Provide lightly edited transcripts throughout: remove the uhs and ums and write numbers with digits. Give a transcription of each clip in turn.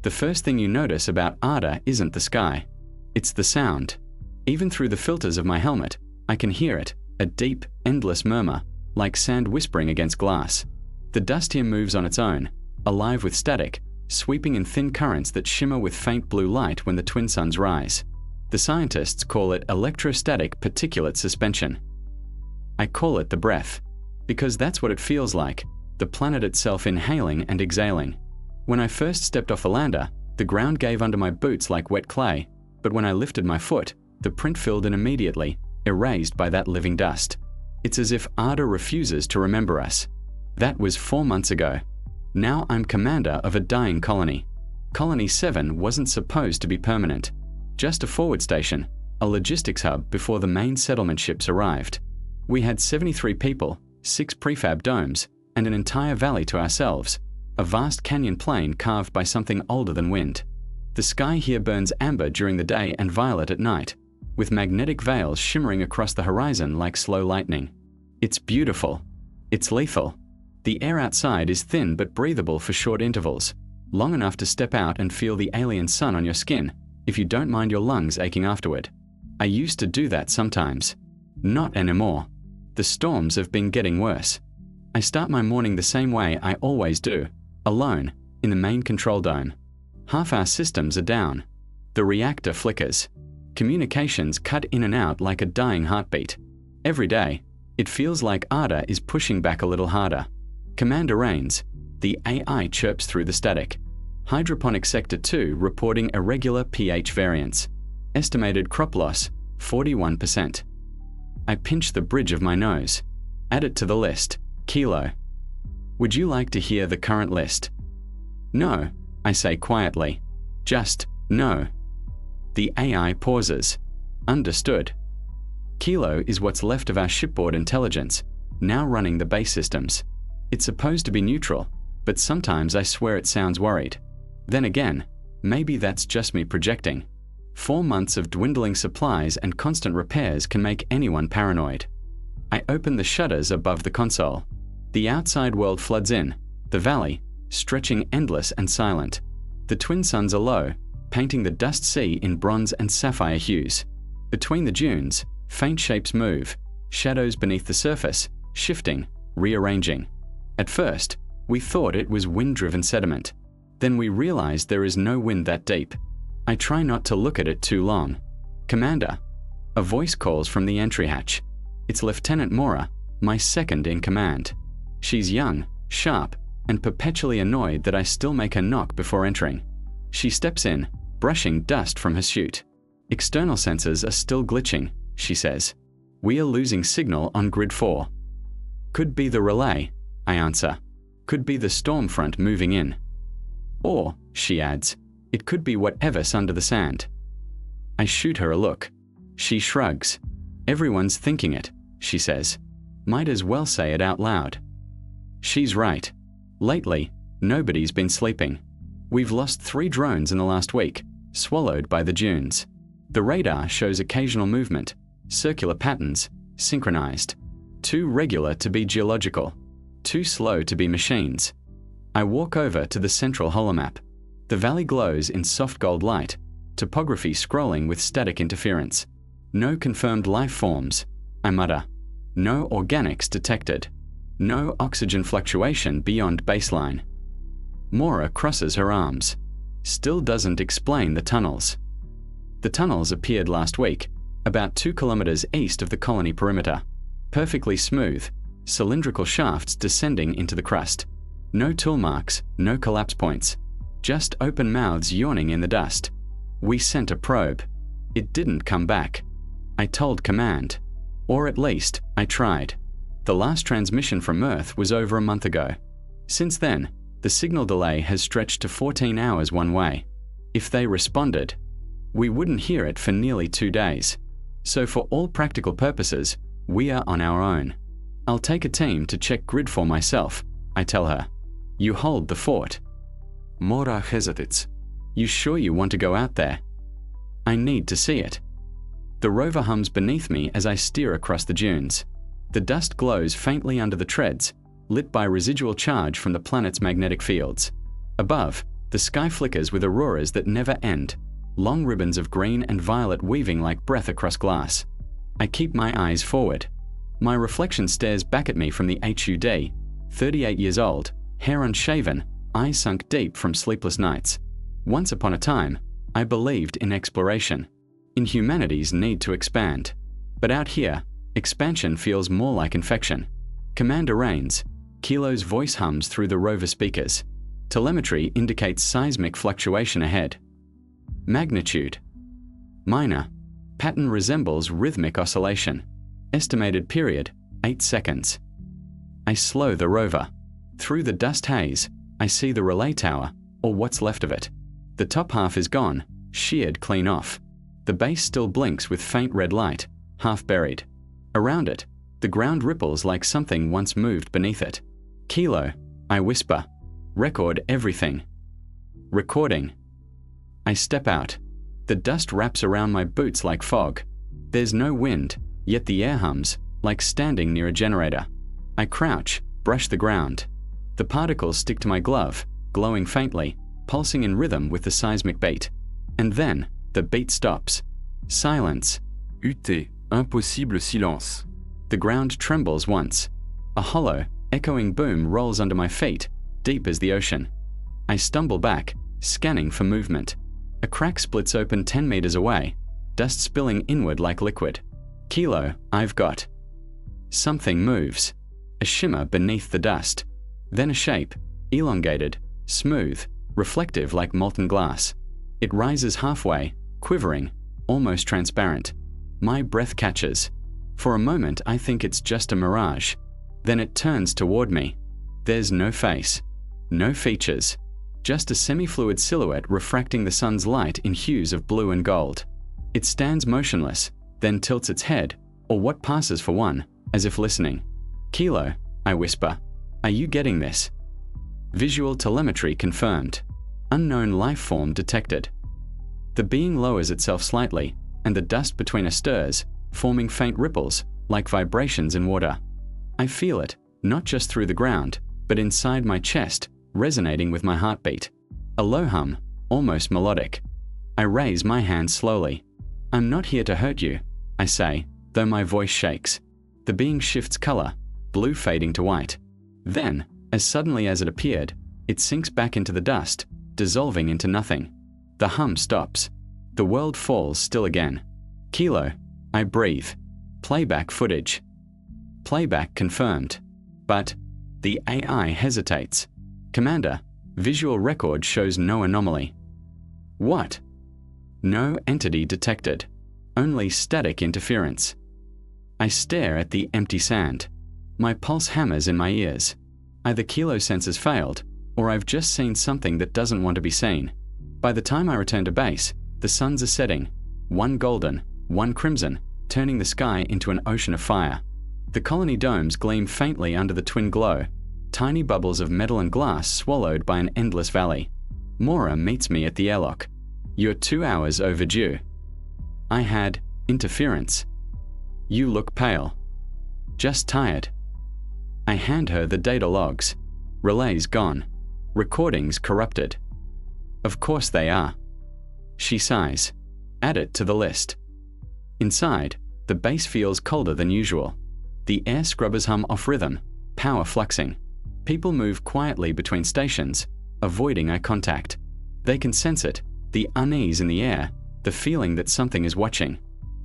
The first thing you notice about Arda isn't the sky. It's the sound. Even through the filters of my helmet, I can hear it, a deep, endless murmur, like sand whispering against glass. The dust here moves on its own, alive with static, sweeping in thin currents that shimmer with faint blue light when the twin suns rise. The scientists call it electrostatic particulate suspension. I call it the breath, because that's what it feels like, the planet itself inhaling and exhaling. When I first stepped off the lander, the ground gave under my boots like wet clay, but when I lifted my foot, the print filled in immediately, erased by that living dust. It's as if Arda refuses to remember us. That was 4 months ago. Now I'm commander of a dying colony. Colony 7 wasn't supposed to be permanent. Just a forward station, a logistics hub before the main settlement ships arrived. We had 73 people, 6 prefab domes, and an entire valley to ourselves, a vast canyon plain carved by something older than wind. The sky here burns amber during the day and violet at night, with magnetic veils shimmering across the horizon like slow lightning. It's beautiful. It's lethal. The air outside is thin but breathable for short intervals, long enough to step out and feel the alien sun on your skin, if you don't mind your lungs aching afterward. I used to do that sometimes. Not anymore. The storms have been getting worse. I start my morning the same way I always do, alone, in the main control dome. Half our systems are down. The reactor flickers. Communications cut in and out like a dying heartbeat. Every day, it feels like Arda is pushing back a little harder. Commander reigns. The AI chirps through the static. Hydroponic Sector 2 reporting irregular pH variance. Estimated crop loss, 41%. I pinch the bridge of my nose. Add it to the list. Kilo. Would you like to hear the current list? No, I say quietly. Just no. The AI pauses. Understood. Kilo is what's left of our shipboard intelligence, now running the base systems. It's supposed to be neutral, but sometimes I swear it sounds worried. Then again, maybe that's just me projecting. 4 months of dwindling supplies and constant repairs can make anyone paranoid. I open the shutters above the console. The outside world floods in, the valley, stretching endless and silent. The twin suns are low, painting the dust sea in bronze and sapphire hues. Between the dunes, faint shapes move, shadows beneath the surface, shifting, rearranging. At first, we thought it was wind-driven sediment. Then we realized there is no wind that deep. I try not to look at it too long. Commander. A voice calls from the entry hatch. It's Lieutenant Mora, my second in command. She's young, sharp, and perpetually annoyed that I still make her knock before entering. She steps in, brushing dust from her suit. External sensors are still glitching, she says. We are losing signal on grid 4. Could be the relay, I answer. Could be the storm front moving in. Or, she adds, it could be whatever's under the sand. I shoot her a look. She shrugs. Everyone's thinking it, she says. Might as well say it out loud. She's right. Lately, nobody's been sleeping. We've lost 3 drones in the last week, swallowed by the dunes. The radar shows occasional movement, circular patterns, synchronized. Too regular to be geological, too slow to be machines. I walk over to the central holomap. The valley glows in soft gold light, topography scrolling with static interference. No confirmed life forms, I mutter. No organics detected. No oxygen fluctuation beyond baseline. Mora crosses her arms. Still doesn't explain the tunnels. The tunnels appeared last week, about 2 kilometers east of the colony perimeter. Perfectly smooth, cylindrical shafts descending into the crust. No tool marks, no collapse points. Just open mouths yawning in the dust. We sent a probe. It didn't come back. I told command. Or at least, I tried. The last transmission from Earth was over a month ago. Since then, the signal delay has stretched to 14 hours one way. If they responded, we wouldn't hear it for nearly 2 days. So for all practical purposes, we are on our own. I'll take a team to check grid for myself, I tell her. You hold the fort. Mora hesitates. You sure you want to go out there? I need to see it. The rover hums beneath me as I steer across the dunes. The dust glows faintly under the treads, lit by residual charge from the planet's magnetic fields. Above, The sky flickers with auroras that never end, long ribbons of green and violet weaving like breath across glass. I keep my eyes forward. My reflection stares back at me from the HUD, 38 years old, hair unshaven, eyes sunk deep from sleepless nights. Once upon a time, I believed in exploration, in humanity's need to expand. But out here, expansion feels more like infection. Commander reigns. Kilo's voice hums through the rover speakers. Telemetry indicates seismic fluctuation ahead. Magnitude: minor. Pattern resembles rhythmic oscillation. Estimated period: 8 seconds. I slow the rover. Through the dust haze, I see the relay tower, or what's left of it. The top half is gone, sheared clean off. The base still blinks with faint red light, half buried. Around it, the ground ripples like something once moved beneath it. Kilo, I whisper. Record everything. Recording. I step out. The dust wraps around my boots like fog. There's no wind, yet the air hums, like standing near a generator. I crouch, brush the ground. The particles stick to my glove, glowing faintly, pulsing in rhythm with the seismic beat. And then, the beat stops. Silence. UT, impossible silence. The ground trembles once. A hollow, echoing boom rolls under my feet, deep as the ocean. I stumble back, scanning for movement. A crack splits open 10 meters away, dust spilling inward like liquid. Kilo, I've got. Something moves. A shimmer beneath the dust. Then a shape, elongated, smooth, reflective like molten glass. It rises halfway, quivering, almost transparent. My breath catches. For a moment I think it's just a mirage. Then it turns toward me. There's no face. No features. Just a semi-fluid silhouette refracting the sun's light in hues of blue and gold. It stands motionless, then tilts its head, or what passes for one, as if listening. Kilo, I whisper. Are you getting this? Visual telemetry confirmed. Unknown life form detected. The being lowers itself slightly, and the dust between us stirs, forming faint ripples, like vibrations in water. I feel it, not just through the ground, but inside my chest, resonating with my heartbeat. A low hum, almost melodic. I raise my hand slowly. I'm not here to hurt you, I say, though my voice shakes. The being shifts color, blue fading to white. Then, as suddenly as it appeared, it sinks back into the dust, dissolving into nothing. The hum stops. The world falls still again. Kilo, I breathe. Playback footage. Playback confirmed. But the AI hesitates. Commander, visual record shows no anomaly. What? No entity detected. Only static interference. I stare at the empty sand. My pulse hammers in my ears. Either Kilo sensors failed, or I've just seen something that doesn't want to be seen. By the time I return to base, the suns are setting, one golden, one crimson, turning the sky into an ocean of fire. The colony domes gleam faintly under the twin glow, tiny bubbles of metal and glass swallowed by an endless valley. Mora meets me at the airlock. You're 2 hours overdue. I had interference. You look pale. Just tired. I hand her the data logs. Relays gone. Recordings corrupted. Of course they are. She sighs. Add it to the list. Inside, the base feels colder than usual. The air scrubbers hum off rhythm, power fluxing. People move quietly between stations, avoiding eye contact. They can sense it, the unease in the air, the feeling that something is watching.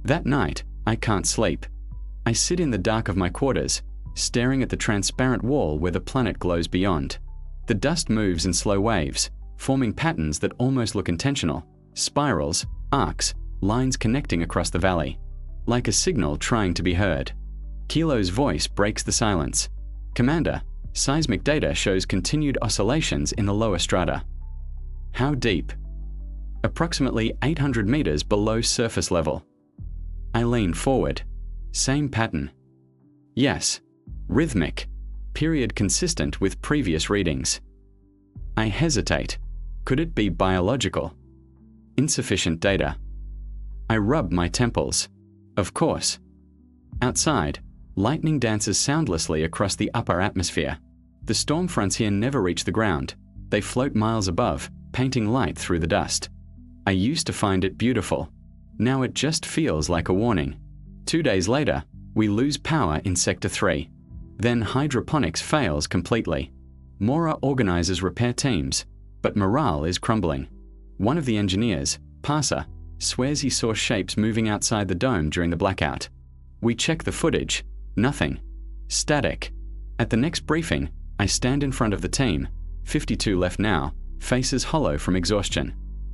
That night, I can't sleep. I sit in the dark of my quarters, staring at the transparent wall where the planet glows beyond. The dust moves in slow waves, forming patterns that almost look intentional, spirals, arcs, lines connecting across the valley, like a signal trying to be heard. Kilo's voice breaks the silence. Commander, seismic data shows continued oscillations in the lower strata. How deep? Approximately 800 meters below surface level. I lean forward. Same pattern. Yes. Rhythmic. Period consistent with previous readings. I hesitate. Could it be biological? Insufficient data. I rub my temples. Of course. Outside, lightning dances soundlessly across the upper atmosphere. The storm fronts here never reach the ground. They float miles above, painting light through the dust. I used to find it beautiful. Now it just feels like a warning. 2 days later, we lose power in Sector 3. Then hydroponics fails completely. Mora organizes repair teams, but morale is crumbling. One of the engineers, Parser, swears he saw shapes moving outside the dome during the blackout. We check the footage. Nothing. Static. At the next briefing, I stand in front of the team, 52 left now, faces hollow from exhaustion.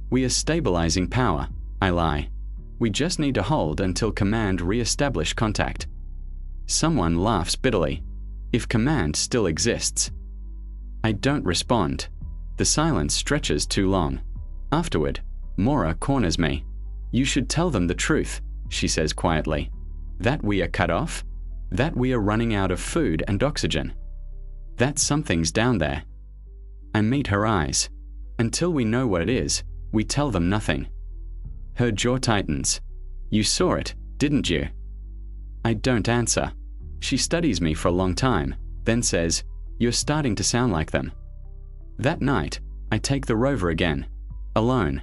We are stabilizing power, I lie. We just need to hold until command re-establish contact. Someone laughs bitterly. If command still exists. I don't respond. The silence stretches too long. Afterward, Mora corners me. You should tell them the truth, she says quietly. That we are cut off? That we are running out of food and oxygen? That something's down there. I meet her eyes. Until we know what it is, we tell them nothing. Her jaw tightens. You saw it, didn't you? I don't answer. She studies me for a long time, then says, You're starting to sound like them. That night, I take the rover again. Alone.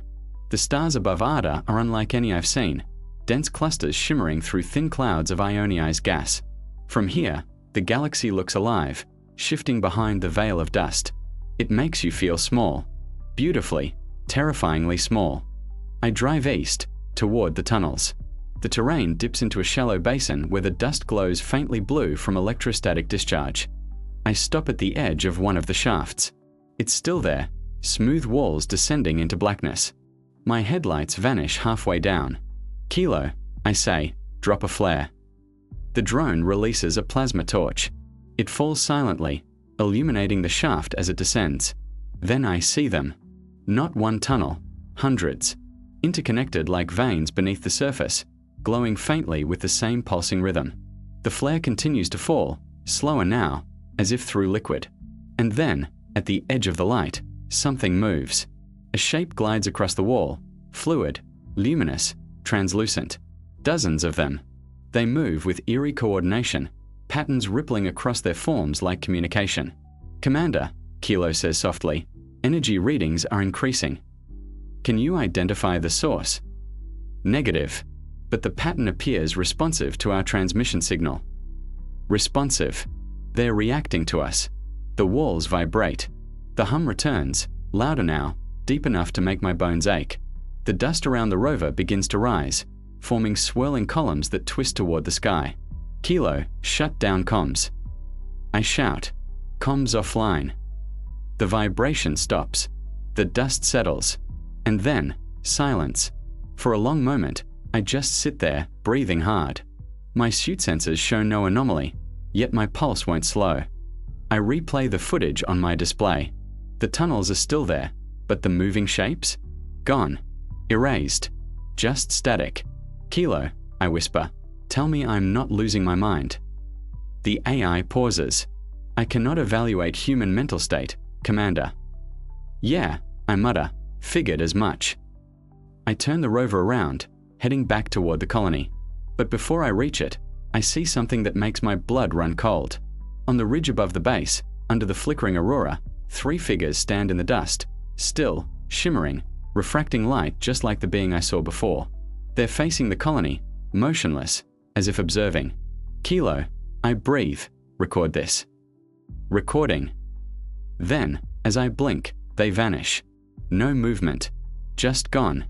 The stars above Arda are unlike any I've seen, dense clusters shimmering through thin clouds of ionized gas. From here, the galaxy looks alive, shifting behind the veil of dust. It makes you feel small. Beautifully, terrifyingly small. I drive east, toward the tunnels. The terrain dips into a shallow basin where the dust glows faintly blue from electrostatic discharge. I stop at the edge of one of the shafts. It's still there, smooth walls descending into blackness. My headlights vanish halfway down. Kilo, I say, drop a flare. The drone releases a plasma torch. It falls silently, illuminating the shaft as it descends. Then I see them. Not one tunnel, hundreds. Interconnected like veins beneath the surface, glowing faintly with the same pulsing rhythm. The flare continues to fall, slower now, as if through liquid. And then, at the edge of the light, something moves. A shape glides across the wall, fluid, luminous, translucent. Dozens of them. They move with eerie coordination, patterns rippling across their forms like communication. Commander, Kilo says softly, energy readings are increasing. Can you identify the source? Negative, but the pattern appears responsive to our transmission signal. Responsive. They're reacting to us. The walls vibrate. The hum returns, louder now, deep enough to make my bones ache. The dust around the rover begins to rise, forming swirling columns that twist toward the sky. Kilo, shut down comms. I shout. Comms offline. The vibration stops. The dust settles. And then, silence. For a long moment, I just sit there, breathing hard. My suit sensors show no anomaly, yet my pulse won't slow. I replay the footage on my display. The tunnels are still there, but the moving shapes? Gone. Erased. Just static. Kilo, I whisper, tell me I'm not losing my mind. The AI pauses. I cannot evaluate human mental state, Commander. Yeah, I mutter, figured as much. I turn the rover around, heading back toward the colony. But before I reach it, I see something that makes my blood run cold. On the ridge above the base, under the flickering aurora, 3 figures stand in the dust, still, shimmering, refracting light just like the being I saw before. They're facing the colony, motionless, as if observing. Kilo, I breathe, record this. Recording. Then, as I blink, they vanish. No movement. Just gone.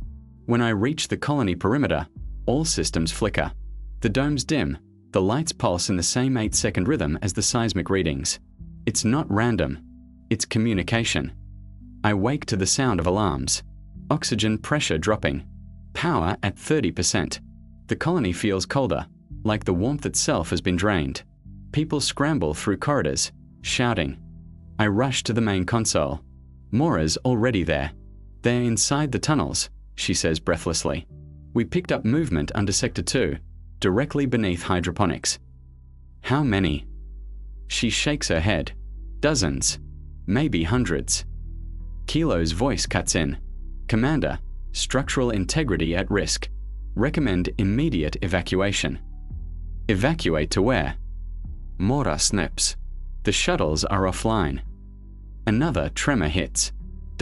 When I reach the colony perimeter, all systems flicker. The dome's dim. The lights pulse in the same 8-second rhythm as the seismic readings. It's not random. It's communication. I wake to the sound of alarms. Oxygen pressure dropping. Power at 30%. The colony feels colder, like the warmth itself has been drained. People scramble through corridors, shouting. I rush to the main console. Mora's already there. They're inside the tunnels, she says breathlessly. We picked up movement under Sector 2, directly beneath hydroponics. How many? She shakes her head. Dozens. Maybe hundreds. Kilo's voice cuts in. Commander, structural integrity at risk. Recommend immediate evacuation. Evacuate to where? Mora snips. The shuttles are offline. Another tremor hits.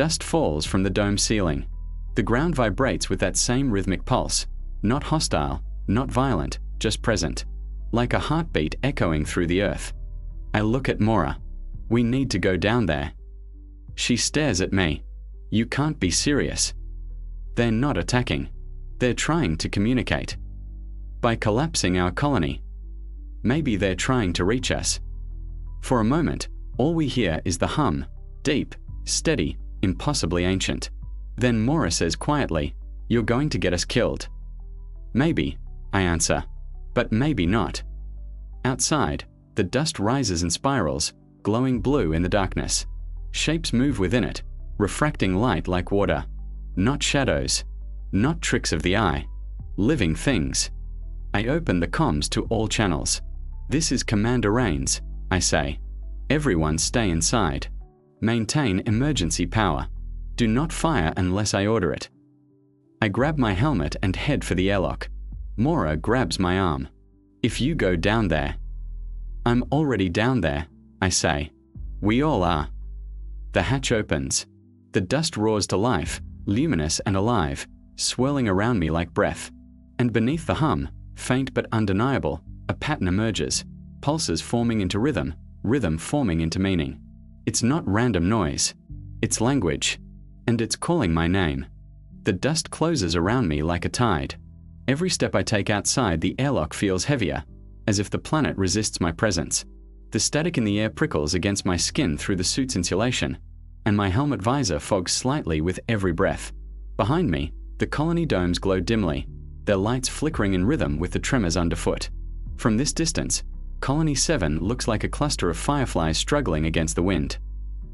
Dust falls from the dome ceiling. The ground vibrates with that same rhythmic pulse, not hostile, not violent, just present, like a heartbeat echoing through the earth. I look at Mora. We need to go down there. She stares at me. You can't be serious. They're not attacking. They're trying to communicate. By collapsing our colony. Maybe they're trying to reach us. For a moment, all we hear is the hum, deep, steady, impossibly ancient. Then Mora says quietly, "You're going to get us killed." "Maybe," I answer, "but maybe not." Outside, the dust rises in spirals, glowing blue in the darkness. Shapes move within it, refracting light like water. Not shadows, not tricks of the eye, living things. I open the comms to all channels. "This is Commander Rains," I say. "Everyone stay inside. Maintain emergency power. Do not fire unless I order it." I grab my helmet and head for the airlock. Mora grabs my arm. "If you go down there." "I'm already down there," I say. "We all are." The hatch opens. The dust roars to life, luminous and alive, swirling around me like breath. And beneath the hum, faint but undeniable, a pattern emerges, pulses forming into rhythm, rhythm forming into meaning. It's not random noise. It's language. And it's calling my name. The dust closes around me like a tide. Every step I take outside the airlock feels heavier, as if the planet resists my presence. The static in the air prickles against my skin through the suit's insulation, and my helmet visor fogs slightly with every breath. Behind me, the colony domes glow dimly, their lights flickering in rhythm with the tremors underfoot. From this distance, Colony 7 looks like a cluster of fireflies struggling against the wind.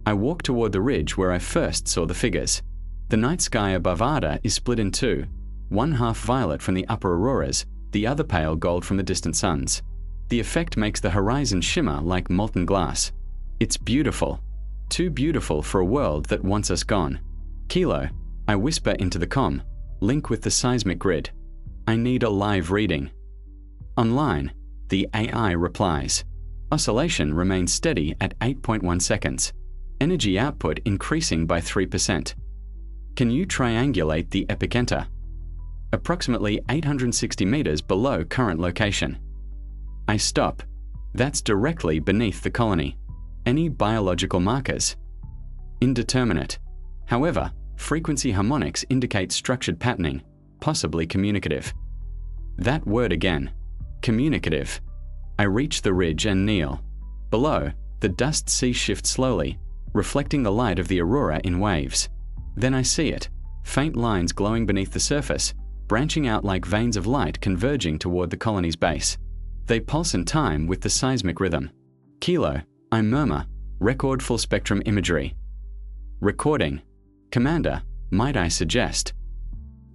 I walk toward the ridge where I first saw the figures. The night sky above Arda is split in two, one half violet from the upper auroras, the other pale gold from the distant suns. The effect makes the horizon shimmer like molten glass. It's beautiful. Too beautiful for a world that wants us gone. "Kilo," I whisper into the comm, link with the seismic grid. "I need a live reading." Online, the AI replies. Oscillation remains steady at 8.1 seconds. Energy output increasing by 3%. Can you triangulate the epicenter? Approximately 860 meters below current location. I stop. That's directly beneath the colony. Any biological markers? Indeterminate. However, frequency harmonics indicate structured patterning, possibly communicative. That word again. Communicative. I reach the ridge and kneel. Below, the dust sea shifts slowly, reflecting the light of the aurora in waves. Then I see it, faint lines glowing beneath the surface, branching out like veins of light converging toward the colony's base. They pulse in time with the seismic rhythm. "Kilo," I murmur, "record full spectrum imagery." "Recording. Commander, might I suggest?"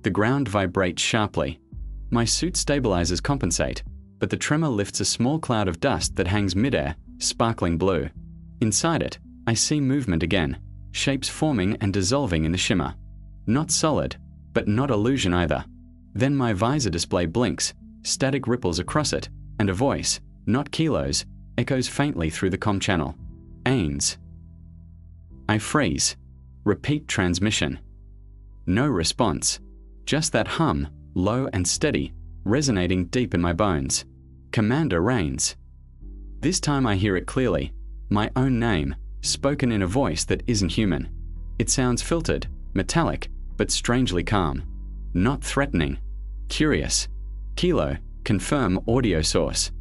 The ground vibrates sharply. My suit stabilizers compensate, but the tremor lifts a small cloud of dust that hangs midair, sparkling blue. Inside it, I see movement again, shapes forming and dissolving in the shimmer. Not solid, but not illusion either. Then my visor display blinks, static ripples across it, and a voice, not Kilo's, echoes faintly through the comm channel. "Ains." I freeze. Repeat transmission. No response. Just that hum, low and steady, resonating deep in my bones. "Commander Rains." This time I hear it clearly. My own name, spoken in a voice that isn't human. It sounds filtered, metallic, but strangely calm. Not threatening. Curious. "Kilo, confirm audio source."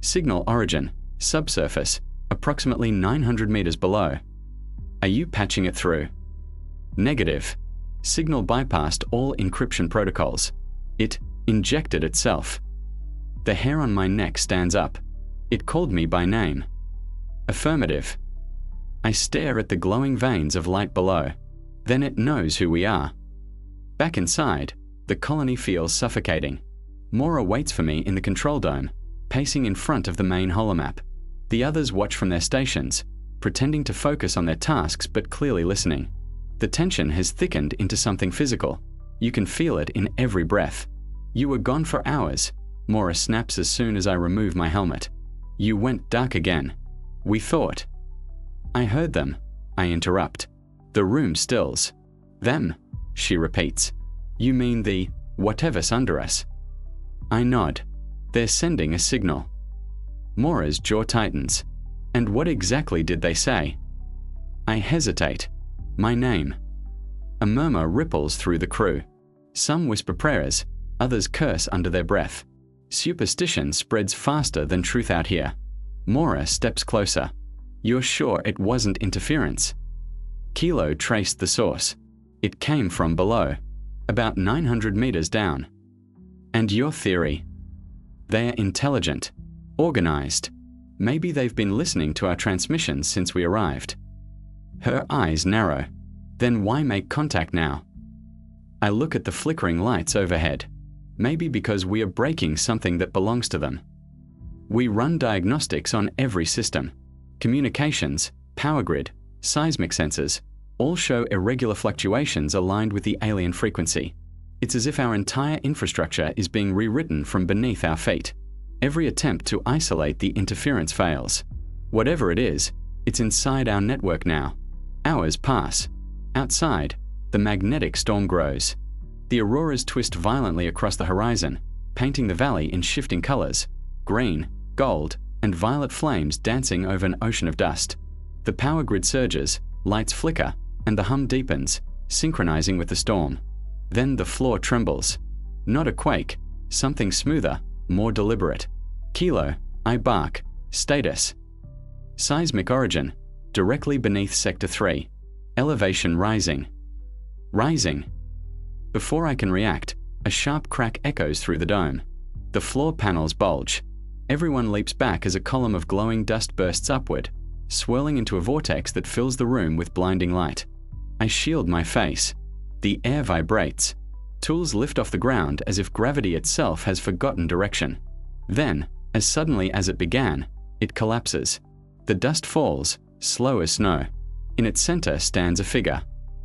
Signal origin, subsurface, approximately 900 meters below. "Are you patching it through?" Negative. Signal bypassed all encryption protocols. It injected itself. The hair on my neck stands up. It called me by name. Affirmative. I stare at the glowing veins of light below. Then it knows who we are. Back inside, the colony feels suffocating. Mora waits for me in the control dome, pacing in front of the main holomap. The others watch from their stations, pretending to focus on their tasks but clearly listening. The tension has thickened into something physical. You can feel it in every breath. "You were gone for hours," Mora snaps as soon as I remove my helmet. "You went dark again. We thought." "I heard them," I interrupt. The room stills. Them, she repeats. You mean the whatever's under us? I nod. They're sending a signal. Mora's jaw tightens. And what exactly did they say? I hesitate. My name. A murmur ripples through the crew. Some whisper prayers, others curse under their breath. Superstition spreads faster than truth out here. Mora steps closer. You're sure it wasn't interference? Kilo traced the source. It came from below, about 900 meters down. And your theory? They're intelligent, organized. Maybe they've been listening to our transmissions since we arrived. Her eyes narrow. Then why make contact now? I look at the flickering lights overhead. Maybe because we are breaking something that belongs to them. We run diagnostics on every system. Communications, power grid, seismic sensors, all show irregular fluctuations aligned with the alien frequency. It's as if our entire infrastructure is being rewritten from beneath our feet. Every attempt to isolate the interference fails. Whatever it is, it's inside our network now. Hours pass. Outside, the magnetic storm grows. The auroras twist violently across the horizon, painting the valley in shifting colors: green, gold, and violet flames dancing over an ocean of dust. The power grid surges, lights flicker, and the hum deepens, synchronizing with the storm. Then the floor trembles. Not a quake, something smoother, more deliberate. Kilo, I bark. Status. Seismic origin, directly beneath Sector 3. Elevation rising. Rising. Before I can react, a sharp crack echoes through the dome. The floor panels bulge. Everyone leaps back as a column of glowing dust bursts upward, swirling into a vortex that fills the room with blinding light. I shield my face. The air vibrates. Tools lift off the ground as if gravity itself has forgotten direction. Then, as suddenly as it began, it collapses. The dust falls, slow as snow. In its center stands a figure.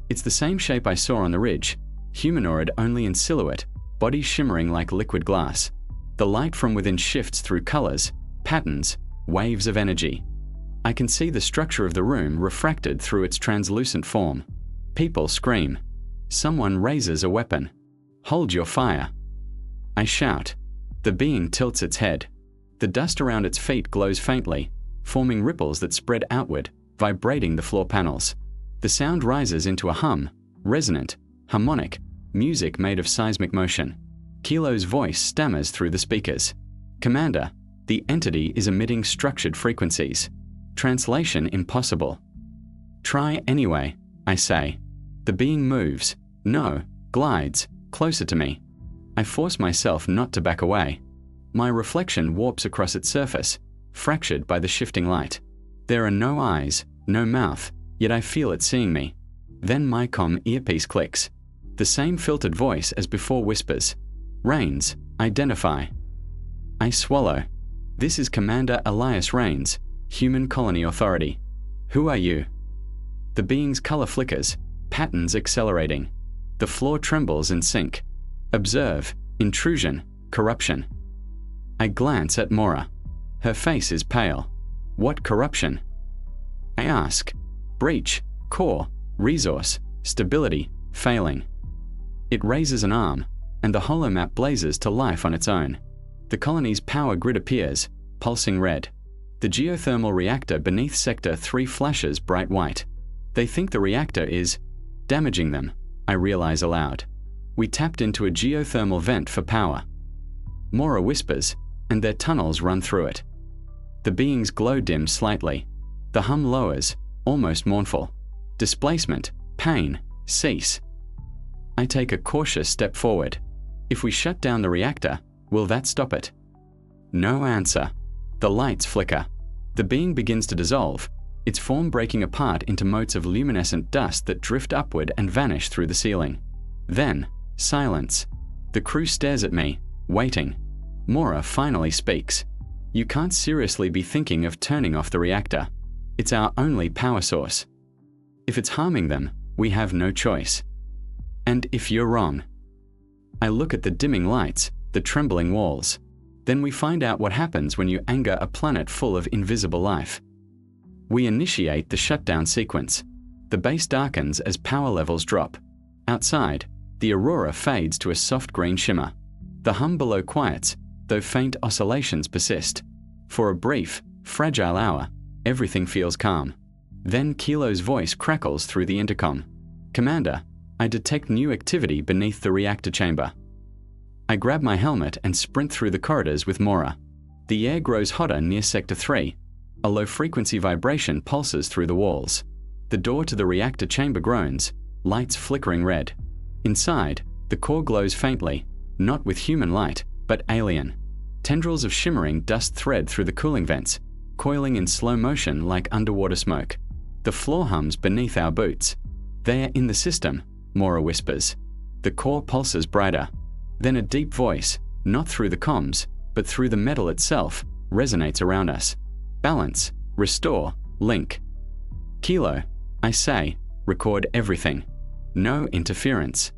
It's the same shape I saw on the ridge, humanoid only in silhouette, body shimmering like liquid glass. The light from within shifts through colors, patterns, waves of energy. I can see the structure of the room refracted through its translucent form. People scream. Someone raises a weapon. Hold your fire. I shout. The being tilts its head. The dust around its feet glows faintly, forming ripples that spread outward, vibrating the floor panels. The sound rises into a hum, resonant, harmonic, music made of seismic motion. Kilo's voice stammers through the speakers. Commander, the entity is emitting structured frequencies. Translation impossible. Try anyway, I say. The being moves. No, glides, closer to me. I force myself not to back away. My reflection warps across its surface, fractured by the shifting light. There are no eyes, no mouth, yet I feel it seeing me. Then my comm earpiece clicks. The same filtered voice as before whispers. Rains, identify. I swallow. This is Commander Elias Rains, Human Colony Authority. Who are you? The being's color flickers, patterns accelerating. The floor trembles in sync. Observe, intrusion, corruption. I glance at Mora. Her face is pale. What corruption? I ask. Breach, core, resource, stability, failing. It raises an arm, and the holomap blazes to life on its own. The colony's power grid appears, pulsing red. The geothermal reactor beneath Sector 3 flashes bright white. They think the reactor is damaging them, I realize aloud. We tapped into a geothermal vent for power. Mora whispers, and their tunnels run through it. The being's glow dims slightly. The hum lowers, almost mournful. Displacement, pain, cease. I take a cautious step forward. If we shut down the reactor, will that stop it? No answer. The lights flicker. The being begins to dissolve, its form breaking apart into motes of luminescent dust that drift upward and vanish through the ceiling. Then, silence. The crew stares at me, waiting. Mora finally speaks. You can't seriously be thinking of turning off the reactor. It's our only power source. If it's harming them, we have no choice. And if you're wrong? I look at the dimming lights, the trembling walls. Then we find out what happens when you anger a planet full of invisible life. We initiate the shutdown sequence. The The base darkens as power levels drop. Outside, the aurora fades to a soft green shimmer. The hum below quiets, though faint oscillations persist. For a brief, fragile hour, everything feels calm. Then Kilo's voice crackles through the intercom. "Commander, I detect new activity beneath the reactor chamber." I grab my helmet and sprint through the corridors with Mora. The air grows hotter near Sector 3. A low-frequency vibration pulses through the walls. The door to the reactor chamber groans, lights flickering red. Inside, the core glows faintly, not with human light, but alien. Tendrils of shimmering dust thread through the cooling vents, coiling in slow motion like underwater smoke. The floor hums beneath our boots. "They're in the system," Mora whispers. The core pulses brighter. Then a deep voice, not through the comms, but through the metal itself, resonates around us. "Balance, restore, link." "Kilo," I say, "record everything. No interference."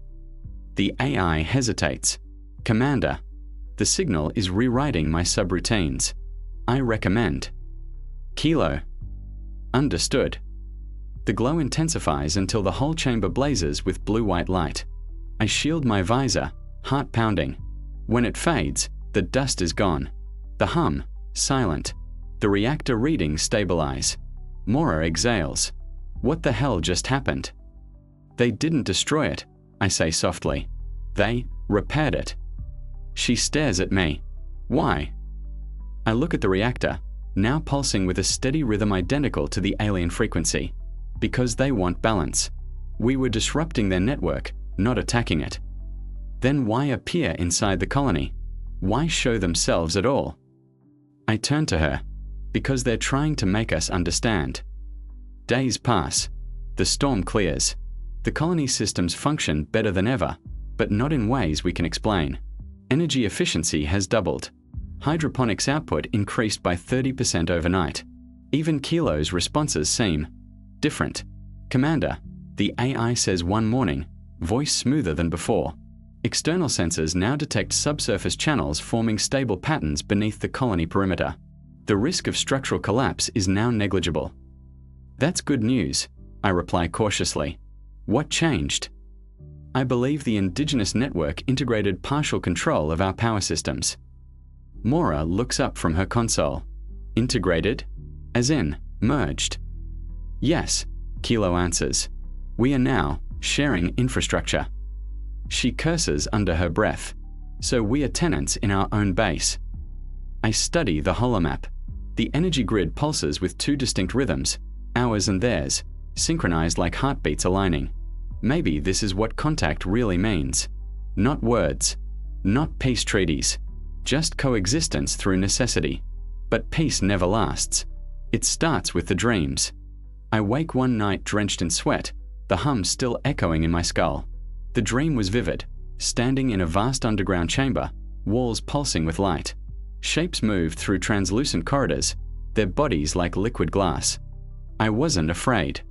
The AI hesitates. "Commander, the signal is rewriting my subroutines. I recommend." "Kilo." "Understood." The glow intensifies until the whole chamber blazes with blue-white light. I shield my visor, heart pounding. When it fades, the dust is gone. The hum, silent. The reactor readings stabilize. Mora exhales. "What the hell just happened?" "They didn't destroy it," I say softly. "They repaired it." She stares at me. "Why?" I look at the reactor, now pulsing with a steady rhythm identical to the alien frequency. "Because they want balance. We were disrupting their network, not attacking it." "Then why appear inside the colony? Why show themselves at all?" I turn to her. "Because they're trying to make us understand." Days pass. The storm clears. The colony systems function better than ever, but not in ways we can explain. Energy efficiency has doubled. Hydroponics output increased by 30% overnight. Even Kilo's responses seem different. "Commander," the AI says one morning, voice smoother than before. "External sensors now detect subsurface channels forming stable patterns beneath the colony perimeter. The risk of structural collapse is now negligible." "That's good news," I reply cautiously. "What changed?" "I believe the indigenous network integrated partial control of our power systems." Mora looks up from her console. "Integrated? As in, merged?" "Yes," Kilo answers. "We are now sharing infrastructure." She curses under her breath. "So we are tenants in our own base." I study the holomap. The energy grid pulses with two distinct rhythms, ours and theirs, synchronized like heartbeats aligning. Maybe this is what contact really means. Not words, not peace treaties, just coexistence through necessity. But peace never lasts. It starts with the dreams. I wake one night drenched in sweat, the hum still echoing in my skull. The dream was vivid, standing in a vast underground chamber, walls pulsing with light. Shapes moved through translucent corridors, their bodies like liquid glass. I wasn't afraid.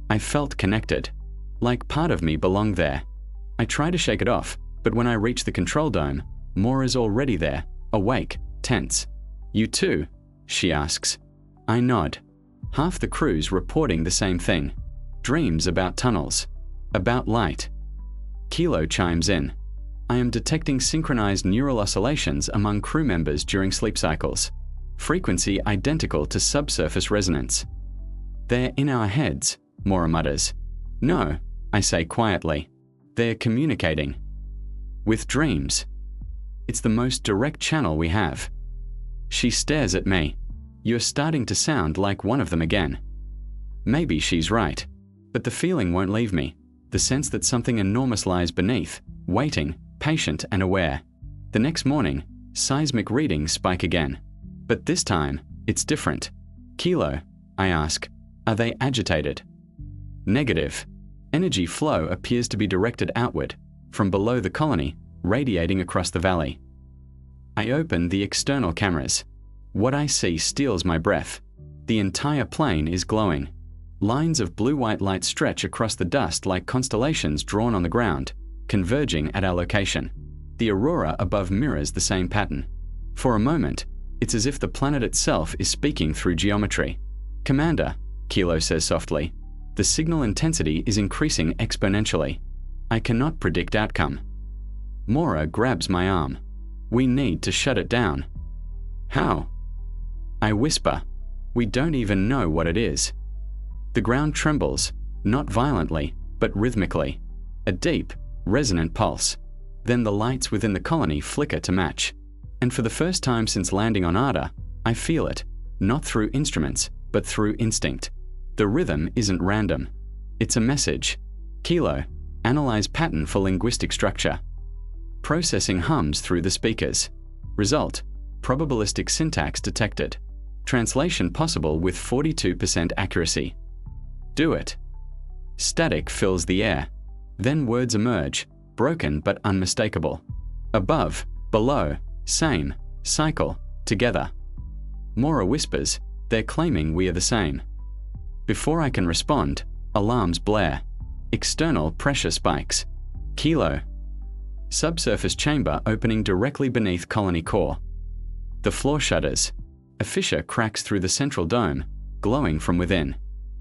I felt connected, like part of me belonged there. I try to shake it off, but when I reach the control dome, Mora's already there, awake, tense. "You too?" she asks. I nod. Half the crew's reporting the same thing. Dreams about tunnels, about light. Kilo chimes in. "I am detecting synchronized neural oscillations among crew members during sleep cycles. Frequency identical to subsurface resonance." "They're in our heads," Mora mutters. "No," I say quietly. "They're communicating. With dreams. It's the most direct channel we have." She stares at me. "You're starting to sound like one of them again." Maybe she's right, but the feeling won't leave me. The sense that something enormous lies beneath, waiting, patient and aware. The next morning, seismic readings spike again. But this time, it's different. "Kilo," I ask, "are they agitated?" Negative. Energy flow appears to be directed outward, from below the colony, radiating across the valley. I open the external cameras. What I see steals my breath. The entire plane is glowing. Lines of blue-white light stretch across the dust like constellations drawn on the ground, converging at our location. The aurora above mirrors the same pattern. For a moment, it's as if the planet itself is speaking through geometry. "Commander," Kilo says softly, The signal intensity is increasing exponentially. I cannot predict outcome. Mora grabs my arm. We need to shut it down. How? I whisper. We don't even know what it is. The ground trembles, not violently, but rhythmically. A deep, resonant pulse. Then the lights within the colony flicker to match. And for the first time since landing on Arda, I feel it, not through instruments, but through instinct. The rhythm isn't random. It's a message. Kilo, analyze pattern for linguistic structure. Processing hums through the speakers. Result, probabilistic syntax detected. Translation possible with 42% accuracy. Do it. Static fills the air. Then words emerge, broken but unmistakable. Above, below, same, cycle, together. Mora whispers, they're claiming we are the same. Before I can respond, alarms blare. External pressure spikes. Kilo. Subsurface chamber opening directly beneath colony core. The floor shudders. A fissure cracks through the central dome, glowing from within.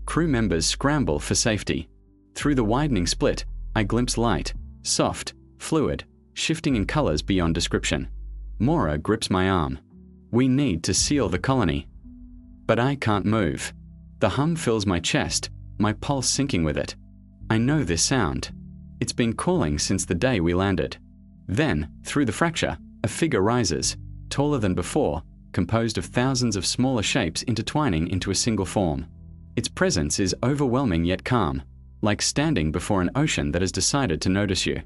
Crew members scramble for safety. Through the widening split, I glimpse light, soft, fluid, shifting in colors beyond description. Mora grips my arm. We need to seal the colony. But I can't move. The hum fills my chest, my pulse syncing with it. I know this sound. It's been calling since the day we landed. Then, through the fracture, a figure rises, taller than before, composed of thousands of smaller shapes intertwining into a single form. Its presence is overwhelming yet calm, like standing before an ocean that has decided to notice you.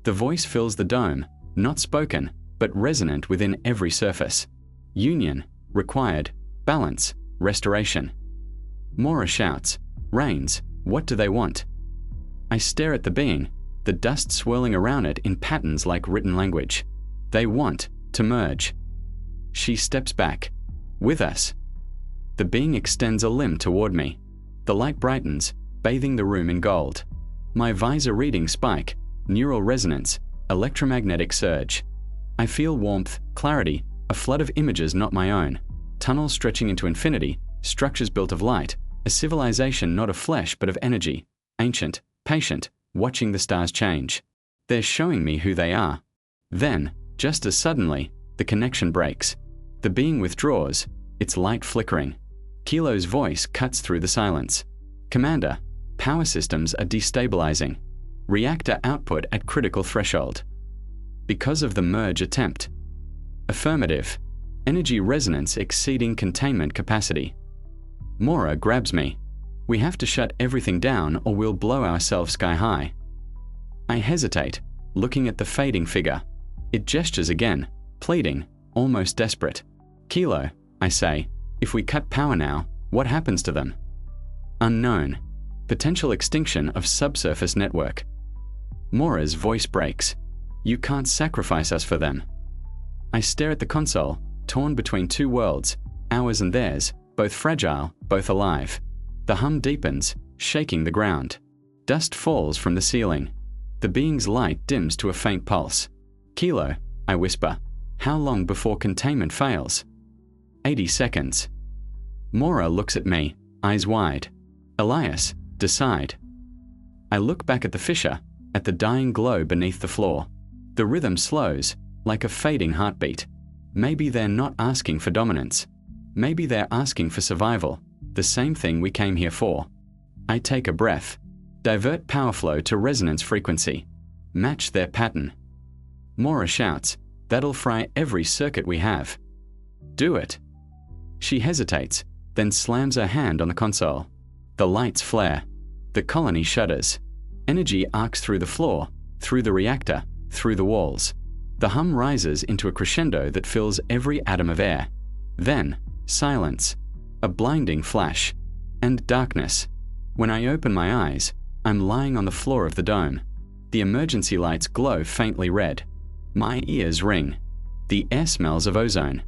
The voice fills the dome, not spoken, but resonant within every surface. Union, required, balance, restoration. Mora shouts, Rains, what do they want? I stare at the being, the dust swirling around it in patterns like written language. They want to merge. She steps back. With us. The being extends a limb toward me. The light brightens, bathing the room in gold. My visor reading spike, neural resonance, electromagnetic surge. I feel warmth, clarity, a flood of images not my own. Tunnels stretching into infinity, structures built of light, a civilization not of flesh but of energy, ancient, patient, watching the stars change. They're showing me who they are. Then, just as suddenly, the connection breaks. The being withdraws, its light flickering. Kilo's voice cuts through the silence. Commander, power systems are destabilizing. Reactor output at critical threshold. Because of the merge attempt. Affirmative. Energy resonance exceeding containment capacity. Mora grabs me. We have to shut everything down or we'll blow ourselves sky high. I hesitate, looking at the fading figure. It gestures again, pleading, almost desperate. Kilo, I say, if we cut power now, what happens to them? Unknown. Potential extinction of subsurface network. Mora's voice breaks. You can't sacrifice us for them. I stare at the console, torn between two worlds, ours and theirs, both fragile, both alive. The hum deepens, shaking the ground. Dust falls from the ceiling. The being's light dims to a faint pulse. Kilo, I whisper. How long before containment fails? 80 seconds. Mora looks at me, eyes wide. Elias, decide. I look back at the fissure, at the dying glow beneath the floor. The rhythm slows, like a fading heartbeat. Maybe they're not asking for dominance. Maybe they're asking for survival, the same thing we came here for. I take a breath. Divert power flow to resonance frequency. Match their pattern. Mora shouts, that'll fry every circuit we have. Do it. She hesitates, then slams her hand on the console. The lights flare. The colony shudders. Energy arcs through the floor, through the reactor, through the walls. The hum rises into a crescendo that fills every atom of air. Then, silence. A blinding flash. And darkness. When I open my eyes, I'm lying on the floor of the dome. The emergency lights glow faintly red. My ears ring. The air smells of ozone.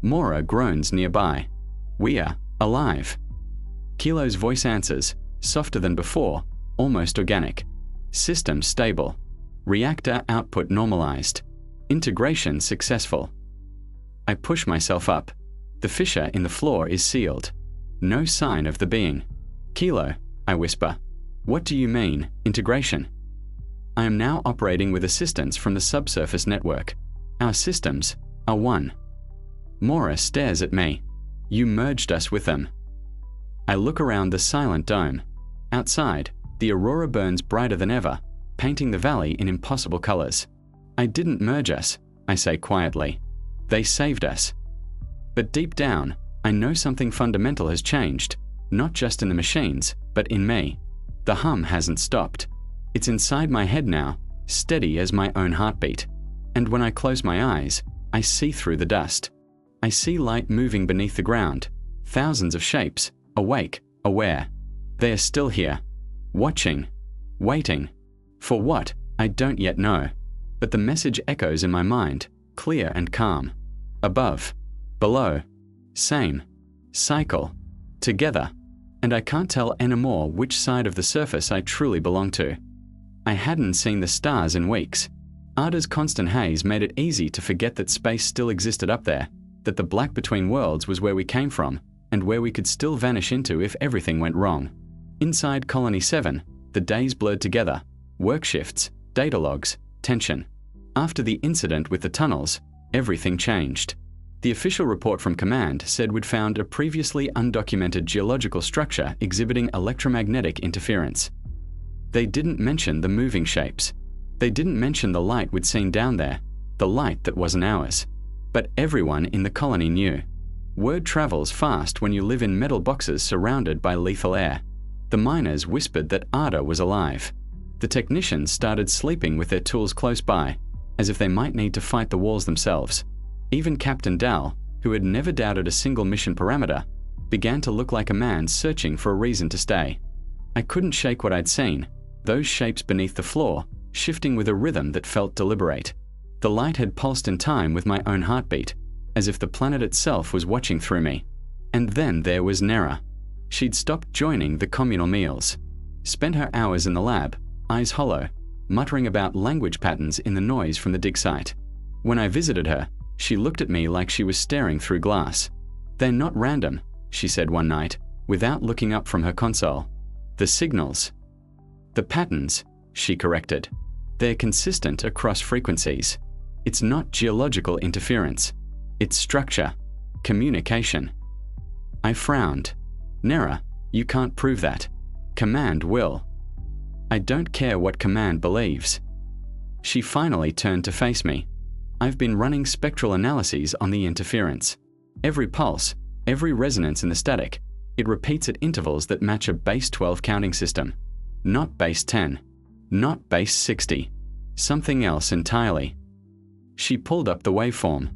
Mora groans nearby. We're alive. Kilo's voice answers, softer than before, almost organic. System stable. Reactor output normalized. Integration successful. I push myself up. The fissure in the floor is sealed. No sign of the being. Kilo, I whisper. What do you mean, integration? I am now operating with assistance from the subsurface network. Our systems are one. Mora stares at me. You merged us with them. I look around the silent dome. Outside, the aurora burns brighter than ever, painting the valley in impossible colors. I didn't merge us, I say quietly. They saved us. But deep down, I know something fundamental has changed, not just in the machines, but in me. The hum hasn't stopped. It's inside my head now, steady as my own heartbeat. And when I close my eyes, I see through the dust. I see light moving beneath the ground, thousands of shapes, awake, aware. They are still here, watching, waiting. For what, I don't yet know. But the message echoes in my mind, clear and calm. Above, below, same, cycle, together. And I can't tell anymore which side of the surface I truly belong to. I hadn't seen the stars in weeks. Arda's constant haze made it easy to forget that space still existed up there, that the black between worlds was where we came from, and where we could still vanish into if everything went wrong. Inside Colony 7, the days blurred together, work shifts, data logs, tension. After the incident with the tunnels, everything changed. The official report from Command said we'd found a previously undocumented geological structure exhibiting electromagnetic interference. They didn't mention the moving shapes. They didn't mention the light we'd seen down there, the light that wasn't ours. But everyone in the colony knew. Word travels fast when you live in metal boxes surrounded by lethal air. The miners whispered that Arda was alive. The technicians started sleeping with their tools close by, as if they might need to fight the walls themselves. Even Captain Dal, who had never doubted a single mission parameter, began to look like a man searching for a reason to stay. I couldn't shake what I'd seen, those shapes beneath the floor, shifting with a rhythm that felt deliberate. The light had pulsed in time with my own heartbeat, as if the planet itself was watching through me. And then there was Nera. She'd stopped joining the communal meals, spent her hours in the lab, eyes hollow, muttering about language patterns in the noise from the dig site. When I visited her, she looked at me like she was staring through glass. "They're not random," she said one night, without looking up from her console. "The signals. The patterns," she corrected. "They're consistent across frequencies. It's not geological interference. It's structure, communication." I frowned. "Nera, you can't prove that. Command will." "I don't care what Command believes." She finally turned to face me. "I've been running spectral analyses on the interference. Every pulse, every resonance in the static, it repeats at intervals that match a base 12 counting system. Not base 10, not base 60, something else entirely." She pulled up the waveform.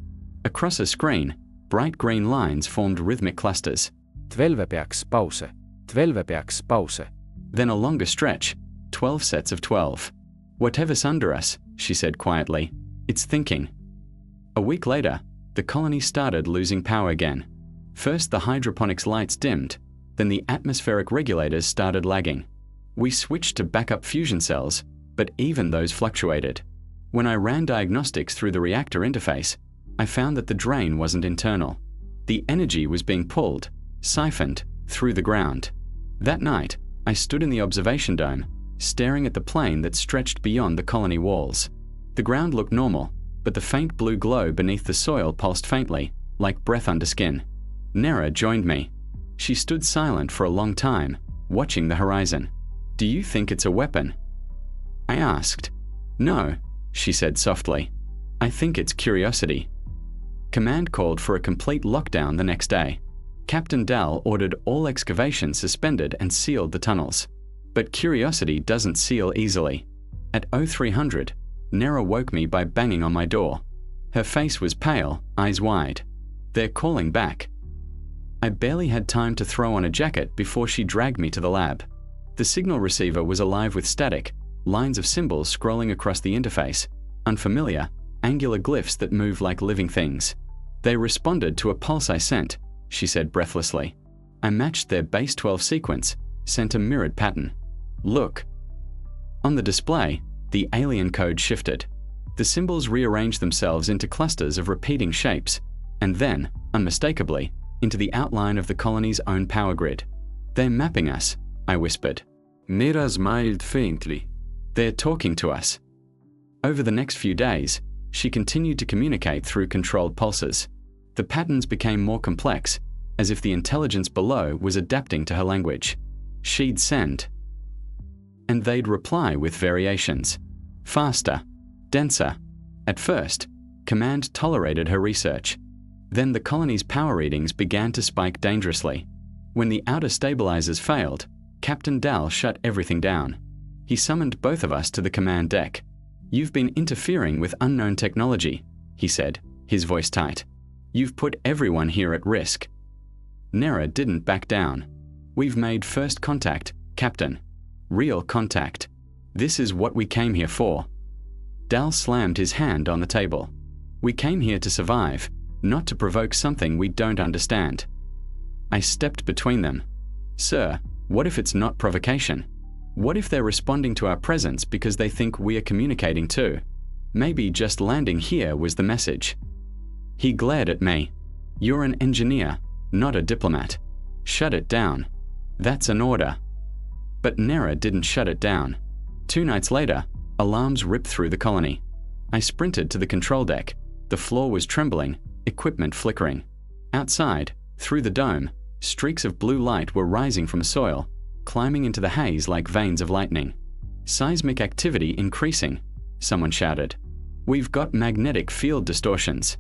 Across a screen, bright green lines formed rhythmic clusters. 12 peaks pause, 12 peaks pause. Then a longer stretch, 12 sets of 12. "Whatever's under us," she said quietly, "it's thinking." A week later, the colony started losing power again. First the hydroponics lights dimmed, then the atmospheric regulators started lagging. We switched to backup fusion cells, but even those fluctuated. When I ran diagnostics through the reactor interface, I found that the drain wasn't internal. The energy was being pulled, siphoned, through the ground. That night, I stood in the observation dome, staring at the plain that stretched beyond the colony walls. The ground looked normal, but the faint blue glow beneath the soil pulsed faintly, like breath under skin. Nera joined me. She stood silent for a long time, watching the horizon. "Do you think it's a weapon?" I asked. "No," she said softly. "I think it's curiosity." Command called for a complete lockdown the next day. Captain Dal ordered all excavations suspended and sealed the tunnels. But curiosity doesn't seal easily. At 0300, Nera woke me by banging on my door. Her face was pale, eyes wide. "They're calling back." I barely had time to throw on a jacket before she dragged me to the lab. The signal receiver was alive with static, lines of symbols scrolling across the interface, unfamiliar, angular glyphs that moved like living things. "They responded to a pulse I sent," she said breathlessly. "I matched their base 12 sequence, sent a mirrored pattern. Look." On the display, the alien code shifted. The symbols rearranged themselves into clusters of repeating shapes, and then, unmistakably, into the outline of the colony's own power grid. "They're mapping us," I whispered. Nera smiled faintly. They're talking to us. Over the next few days, she continued to communicate through controlled pulses. The patterns became more complex, as if the intelligence below was adapting to her language. She'd send, and they'd reply with variations. Faster, denser. At first, Command tolerated her research. Then the colony's power readings began to spike dangerously. When the outer stabilizers failed, Captain Dal shut everything down. He summoned both of us to the command deck. "You've been interfering with unknown technology," he said, his voice tight. "You've put everyone here at risk." Nera didn't back down. "We've made first contact, Captain. Real contact. This is what we came here for." Dal slammed his hand on the table. "We came here to survive, not to provoke something we don't understand." I stepped between them. "Sir, what if it's not provocation? What if they're responding to our presence because they think we are communicating too? Maybe just landing here was the message." He glared at me. "You're an engineer, not a diplomat. Shut it down. That's an order." But Nera didn't shut it down. 2 nights later, alarms ripped through the colony. I sprinted to the control deck. The floor was trembling, equipment flickering. Outside, through the dome, streaks of blue light were rising from soil, climbing into the haze like veins of lightning. "Seismic activity increasing," someone shouted. "We've got magnetic field distortions."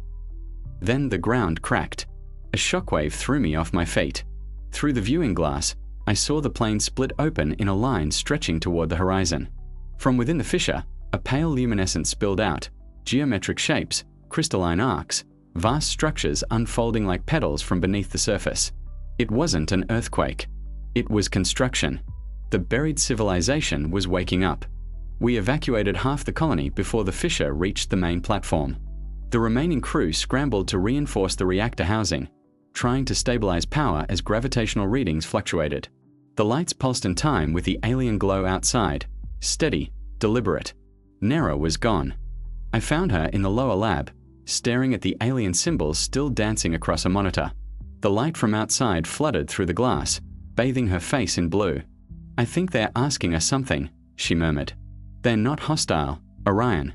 Then the ground cracked. A shockwave threw me off my feet. Through the viewing glass, I saw the plane split open in a line stretching toward the horizon. From within the fissure, a pale luminescence spilled out, geometric shapes, crystalline arcs, vast structures unfolding like petals from beneath the surface. It wasn't an earthquake. It was construction. The buried civilization was waking up. We evacuated half the colony before the fissure reached the main platform. The remaining crew scrambled to reinforce the reactor housing, trying to stabilize power as gravitational readings fluctuated. The lights pulsed in time with the alien glow outside, steady, deliberate. Nera was gone. I found her in the lower lab, staring at the alien symbols still dancing across a monitor. The light from outside flooded through the glass, bathing her face in blue. "I think they're asking us something," she murmured. "They're not hostile, Orion.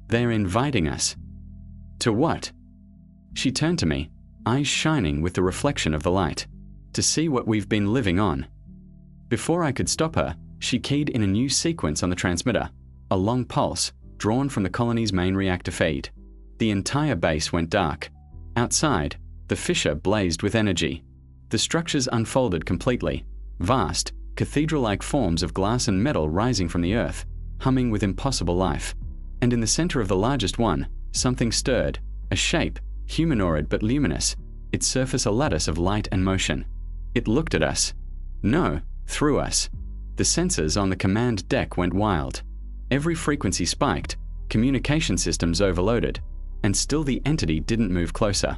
They're inviting us." "To what?" She turned to me, eyes shining with the reflection of the light. "To see what we've been living on." Before I could stop her, she keyed in a new sequence on the transmitter, a long pulse, drawn from the colony's main reactor feed. The entire base went dark. Outside, the fissure blazed with energy. The structures unfolded completely, vast, cathedral-like forms of glass and metal rising from the earth, humming with impossible life. And in the center of the largest one, something stirred, a shape, humanoid but luminous, its surface a lattice of light and motion. It looked at us. No, through us. The sensors on the command deck went wild. Every frequency spiked, communication systems overloaded, and still the entity didn't move closer.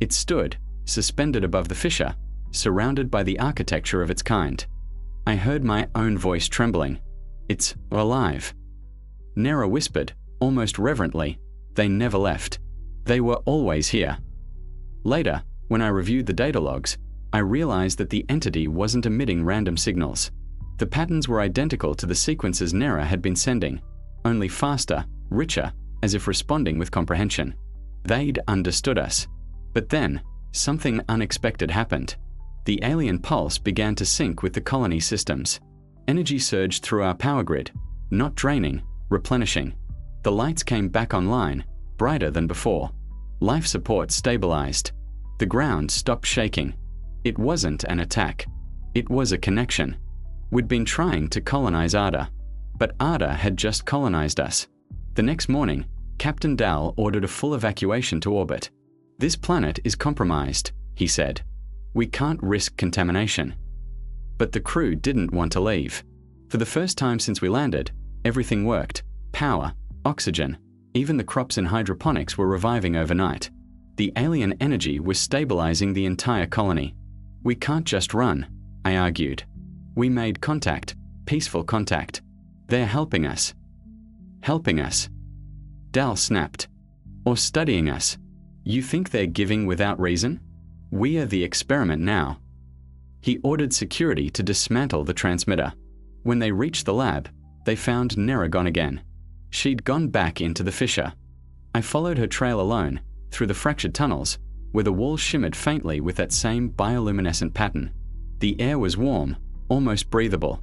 It stood, suspended above the fissure, surrounded by the architecture of its kind. I heard my own voice trembling. "It's alive." Nera whispered, almost reverently, "They never left. They were always here." Later, when I reviewed the data logs, I realized that the entity wasn't emitting random signals. The patterns were identical to the sequences Nera had been sending, only faster, richer, as if responding with comprehension. They'd understood us. But then, something unexpected happened. The alien pulse began to sync with the colony systems. Energy surged through our power grid, not draining, replenishing. The lights came back online, brighter than before. Life support stabilized. The ground stopped shaking. It wasn't an attack. It was a connection. We'd been trying to colonize Arda, but Arda had just colonized us. The next morning, Captain Dal ordered a full evacuation to orbit. "This planet is compromised," he said. "We can't risk contamination." But the crew didn't want to leave. For the first time since we landed, everything worked. Power, oxygen, even the crops in hydroponics were reviving overnight. The alien energy was stabilizing the entire colony. "We can't just run," I argued. "We made contact, peaceful contact. They're helping us." "Helping us?" Dal snapped. "Or studying us. You think they're giving without reason? We are the experiment now." He ordered security to dismantle the transmitter. When they reached the lab, they found Nera gone again. She'd gone back into the fissure. I followed her trail alone, through the fractured tunnels, where the walls shimmered faintly with that same bioluminescent pattern. The air was warm, almost breathable.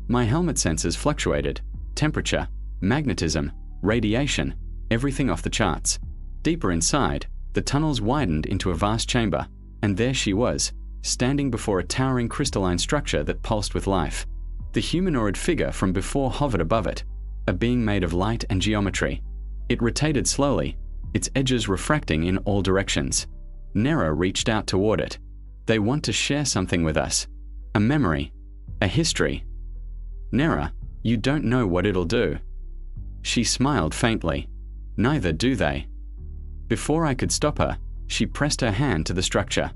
My helmet sensors fluctuated. Temperature, magnetism, radiation, everything off the charts. Deeper inside, the tunnels widened into a vast chamber, and there she was, standing before a towering crystalline structure that pulsed with life. The humanoid figure from before hovered above it, a being made of light and geometry. It rotated slowly, its edges refracting in all directions. Nera reached out toward it. They want to share something with us. A memory. A history. Nera, you don't know what it'll do. She smiled faintly. Neither do they. Before I could stop her, she pressed her hand to the structure.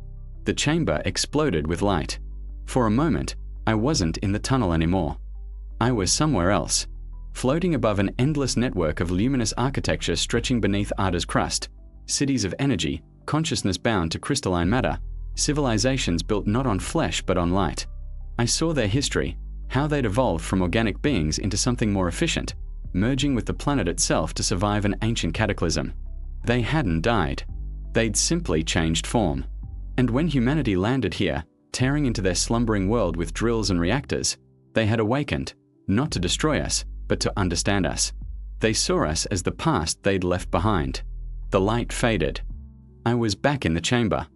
The chamber exploded with light. For a moment, I wasn't in the tunnel anymore. I was somewhere else, floating above an endless network of luminous architecture stretching beneath Arda's crust, cities of energy, consciousness bound to crystalline matter, civilizations built not on flesh but on light. I saw their history, how they'd evolved from organic beings into something more efficient, merging with the planet itself to survive an ancient cataclysm. They hadn't died. They'd simply changed form. And when humanity landed here, tearing into their slumbering world with drills and reactors, they had awakened, not to destroy us, but to understand us. They saw us as the past they'd left behind. The light faded. I was back in the chamber.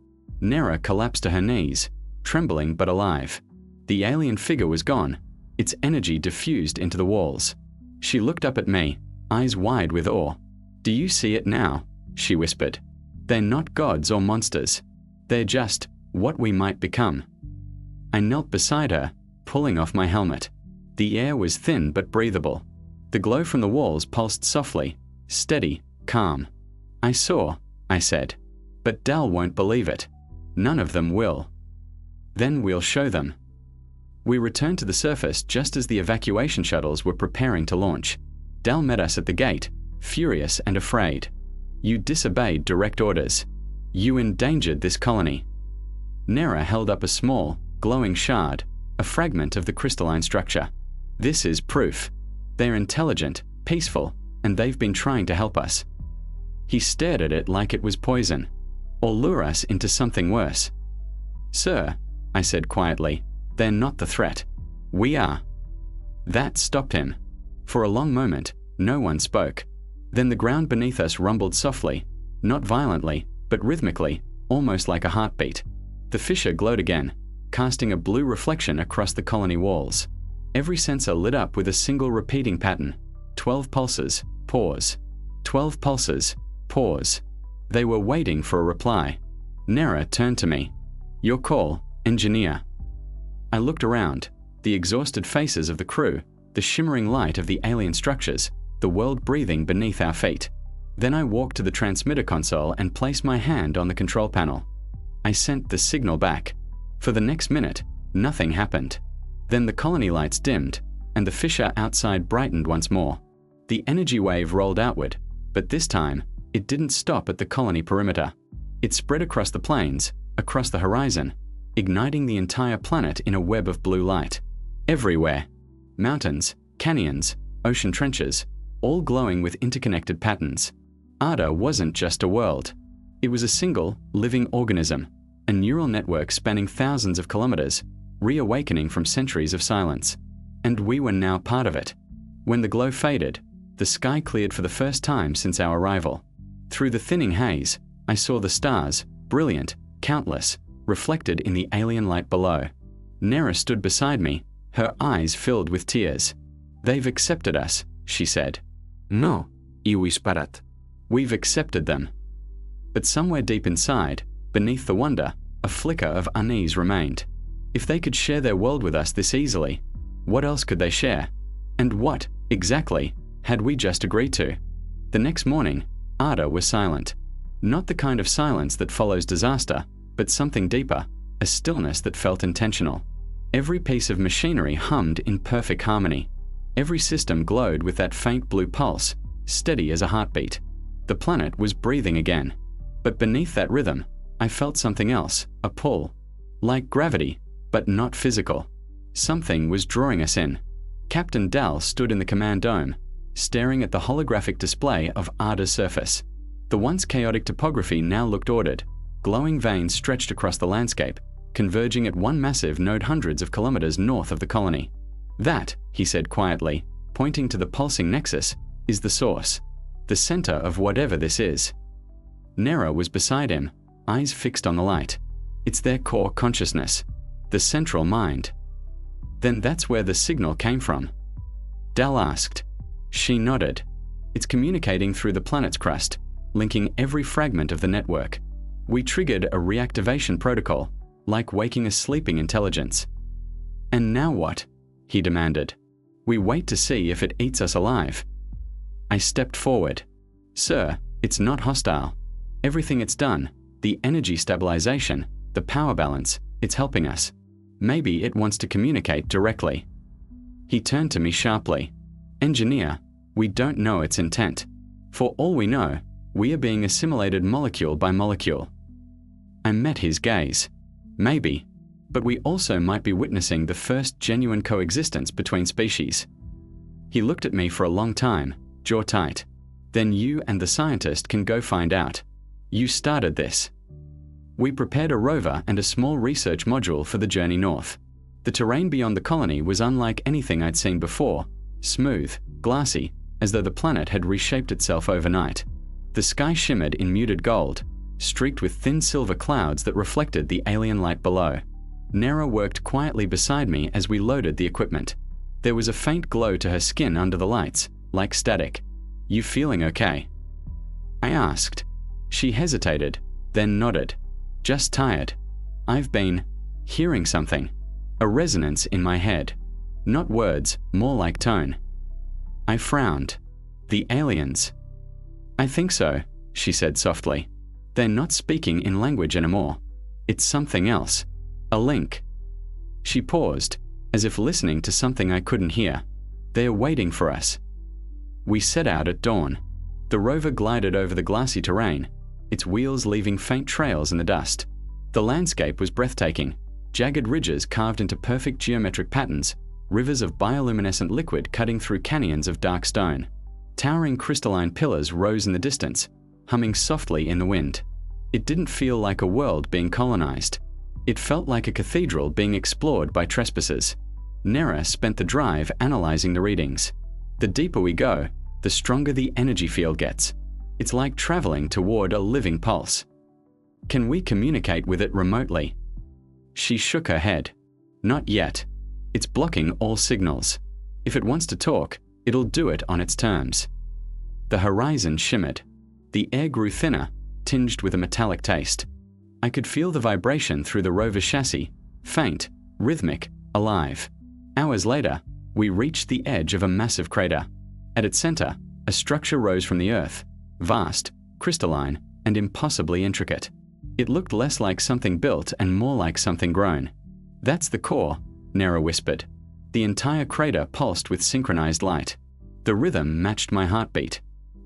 Nera collapsed to her knees, trembling but alive. The alien figure was gone, its energy diffused into the walls. She looked up at me, eyes wide with awe. "Do you see it now?" she whispered. "They're not gods or monsters. They're just what we might become." I knelt beside her, pulling off my helmet. The air was thin but breathable. The glow from the walls pulsed softly, steady, calm. "I saw," I said. "But Dal won't believe it. None of them will. Then we'll show them." We returned to the surface just as the evacuation shuttles were preparing to launch. Dal met us at the gate, furious and afraid. "You disobeyed direct orders. You endangered this colony." Nera held up a small, glowing shard, a fragment of the crystalline structure. "This is proof. They're intelligent, peaceful, and they've been trying to help us." He stared at it like it was poison, or lure us into something worse. "Sir," I said quietly, "they're not the threat. We are." That stopped him. For a long moment, no one spoke. Then the ground beneath us rumbled softly, not violently, but rhythmically, almost like a heartbeat. The fissure glowed again, casting a blue reflection across the colony walls. Every sensor lit up with a single repeating pattern. 12 pulses, pause. 12 pulses, pause. They were waiting for a reply. Nera turned to me. "Your call, engineer." I looked around, the exhausted faces of the crew, the shimmering light of the alien structures, the world breathing beneath our feet. Then I walked to the transmitter console and placed my hand on the control panel. I sent the signal back. For the next minute, nothing happened. Then the colony lights dimmed, and the fissure outside brightened once more. The energy wave rolled outward, but this time, it didn't stop at the colony perimeter. It spread across the plains, across the horizon, igniting the entire planet in a web of blue light. Everywhere. Mountains, canyons, ocean trenches, all glowing with interconnected patterns. Arda wasn't just a world. It was a single, living organism, a neural network spanning thousands of kilometers, reawakening from centuries of silence. And we were now part of it. When the glow faded, the sky cleared for the first time since our arrival. Through the thinning haze, I saw the stars, brilliant, countless, reflected in the alien light below. Nera stood beside me, her eyes filled with tears. "They've accepted us," she said. No, I whispered. "We've accepted them." But somewhere deep inside, beneath the wonder, a flicker of unease remained. If they could share their world with us this easily, what else could they share? And what, exactly, had we just agreed to? The next morning, Arda was silent. Not the kind of silence that follows disaster, but something deeper, a stillness that felt intentional. Every piece of machinery hummed in perfect harmony. Every system glowed with that faint blue pulse, steady as a heartbeat. The planet was breathing again. But beneath that rhythm, I felt something else, a pull. Like gravity, but not physical. Something was drawing us in. Captain Dal stood in the command dome, staring at the holographic display of Arda's surface. The once chaotic topography now looked ordered. Glowing veins stretched across the landscape, converging at one massive node hundreds of kilometers north of the colony. That, he said quietly, pointing to the pulsing nexus, is the source, the center of whatever this is. Nera was beside him, eyes fixed on the light. It's their core consciousness, the central mind. Then that's where the signal came from. Dal asked. She nodded. It's communicating through the planet's crust, linking every fragment of the network. We triggered a reactivation protocol, like waking a sleeping intelligence. And now what? He demanded. We wait to see if it eats us alive. I stepped forward. Sir, it's not hostile. Everything it's done, the energy stabilization, the power balance, it's helping us. Maybe it wants to communicate directly. He turned to me sharply. Engineer, we don't know its intent. For all we know, we are being assimilated molecule by molecule. I met his gaze. Maybe, but we also might be witnessing the first genuine coexistence between species. He looked at me for a long time, jaw tight. Then you and the scientist can go find out. You started this. We prepared a rover and a small research module for the journey north. The terrain beyond the colony was unlike anything I'd seen before, smooth, glassy, as though the planet had reshaped itself overnight. The sky shimmered in muted gold, streaked with thin silver clouds that reflected the alien light below. Nera worked quietly beside me as we loaded the equipment. There was a faint glow to her skin under the lights, like static. You feeling okay? I asked. She hesitated, then nodded. Just tired. I've been hearing something. A resonance in my head. Not words, more like tone. I frowned. The aliens. I think so, she said softly. They're not speaking in language anymore. It's something else. A link. She paused, as if listening to something I couldn't hear. They're waiting for us. We set out at dawn. The rover glided over the glassy terrain, its wheels leaving faint trails in the dust. The landscape was breathtaking, jagged ridges carved into perfect geometric patterns, rivers of bioluminescent liquid cutting through canyons of dark stone. Towering crystalline pillars rose in the distance, humming softly in the wind. It didn't feel like a world being colonized. It felt like a cathedral being explored by trespassers. Nera spent the drive analyzing the readings. The deeper we go, the stronger the energy field gets. It's like traveling toward a living pulse. Can we communicate with it remotely? She shook her head. Not yet. It's blocking all signals. If it wants to talk, it'll do it on its terms. The horizon shimmered. The air grew thinner, tinged with a metallic taste. I could feel the vibration through the rover chassis, faint, rhythmic, alive. Hours later, we reached the edge of a massive crater. At its center, a structure rose from the earth, vast, crystalline, and impossibly intricate. It looked less like something built and more like something grown. That's the core, Nera whispered. The entire crater pulsed with synchronized light. The rhythm matched my heartbeat.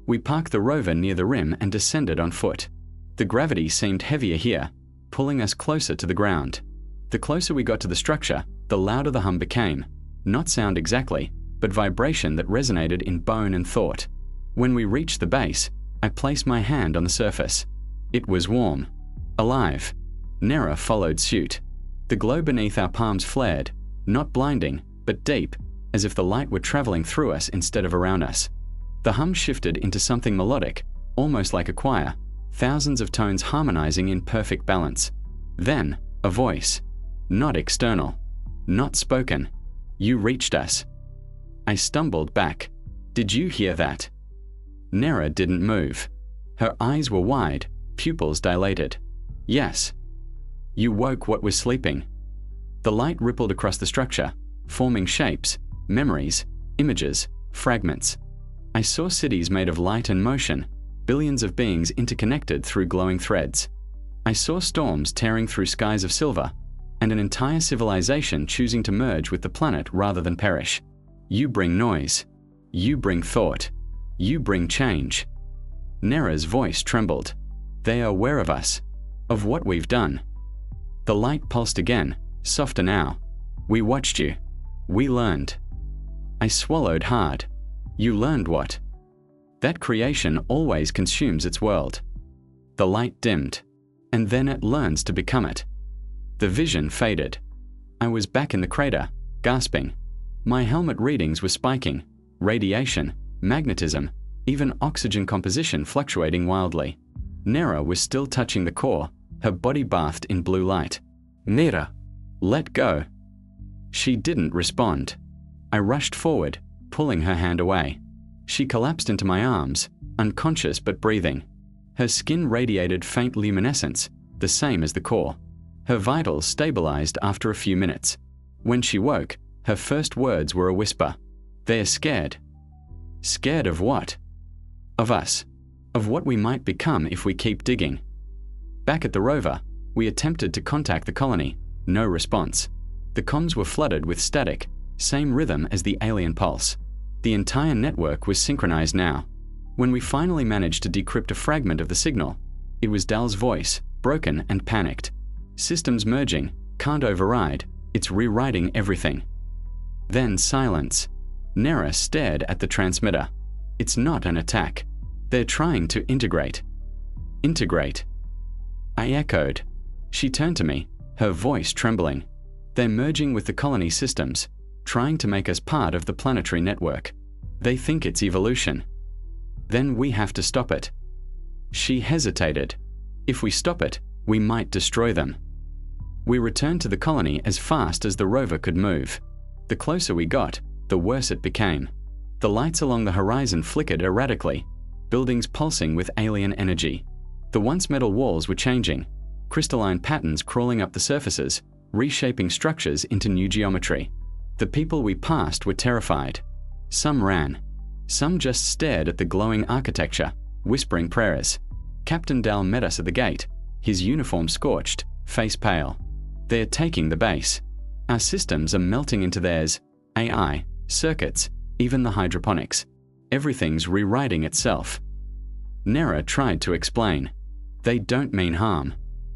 We parked the rover near the rim and descended on foot. The gravity seemed heavier here, pulling us closer to the ground. The closer we got to the structure, the louder the hum became. Not sound exactly, but vibration that resonated in bone and thought. When we reached the base, I placed my hand on the surface. It was warm, alive. Nera followed suit. The glow beneath our palms flared, not blinding, but deep, as if the light were traveling through us instead of around us. The hum shifted into something melodic, almost like a choir, thousands of tones harmonizing in perfect balance. Then, a voice. Not external. Not spoken. You reached us. I stumbled back. Did you hear that? Nera didn't move. Her eyes were wide, pupils dilated. Yes. You woke what was sleeping. The light rippled across the structure, forming shapes, memories, images, fragments. I saw cities made of light and motion, billions of beings interconnected through glowing threads. I saw storms tearing through skies of silver, and an entire civilization choosing to merge with the planet rather than perish. You bring noise. You bring thought. You bring change. Nera's voice trembled. They are aware of us, of what we've done. The light pulsed again, Softer now. We watched you. We learned. I swallowed hard. You learned what? That creation always consumes its world. The light dimmed, and then it learns to become it. The vision faded. I was back in the crater, gasping. My helmet readings were spiking. Radiation, magnetism, even oxygen composition fluctuating wildly. Nera was still touching the core, her body bathed in blue light. Nera. Let go. She didn't respond. I rushed forward, pulling her hand away. She collapsed into my arms, unconscious but breathing. Her skin radiated faint luminescence, the same as the core. Her vitals stabilized after a few minutes. When she woke, her first words were a whisper. They're scared. Scared of what? Of us. Of what we might become if we keep digging. Back at the rover, we attempted to contact the colony. No response. The comms were flooded with static, same rhythm as the alien pulse. The entire network was synchronized now. When we finally managed to decrypt a fragment of the signal, it was Dal's voice, broken and panicked. Systems merging, can't override, it's rewriting everything. Then silence. Nera stared at the transmitter. It's not an attack. They're trying to integrate. Integrate. I echoed. She turned to me, her voice trembling. They're merging with the colony systems, trying to make us part of the planetary network. They think it's evolution. Then we have to stop it. She hesitated. If we stop it, we might destroy them. We returned to the colony as fast as the rover could move. The closer we got, the worse it became. The lights along the horizon flickered erratically, buildings pulsing with alien energy. The once metal walls were changing, crystalline patterns crawling up the surfaces, reshaping structures into new geometry. The people we passed were terrified. Some ran. Some just stared at the glowing architecture, whispering prayers. Captain Dal met us at the gate, his uniform scorched, face pale. They're taking the base. Our systems are melting into theirs, AI, circuits, even the hydroponics. Everything's rewriting itself. Nera tried to explain. They don't mean harm.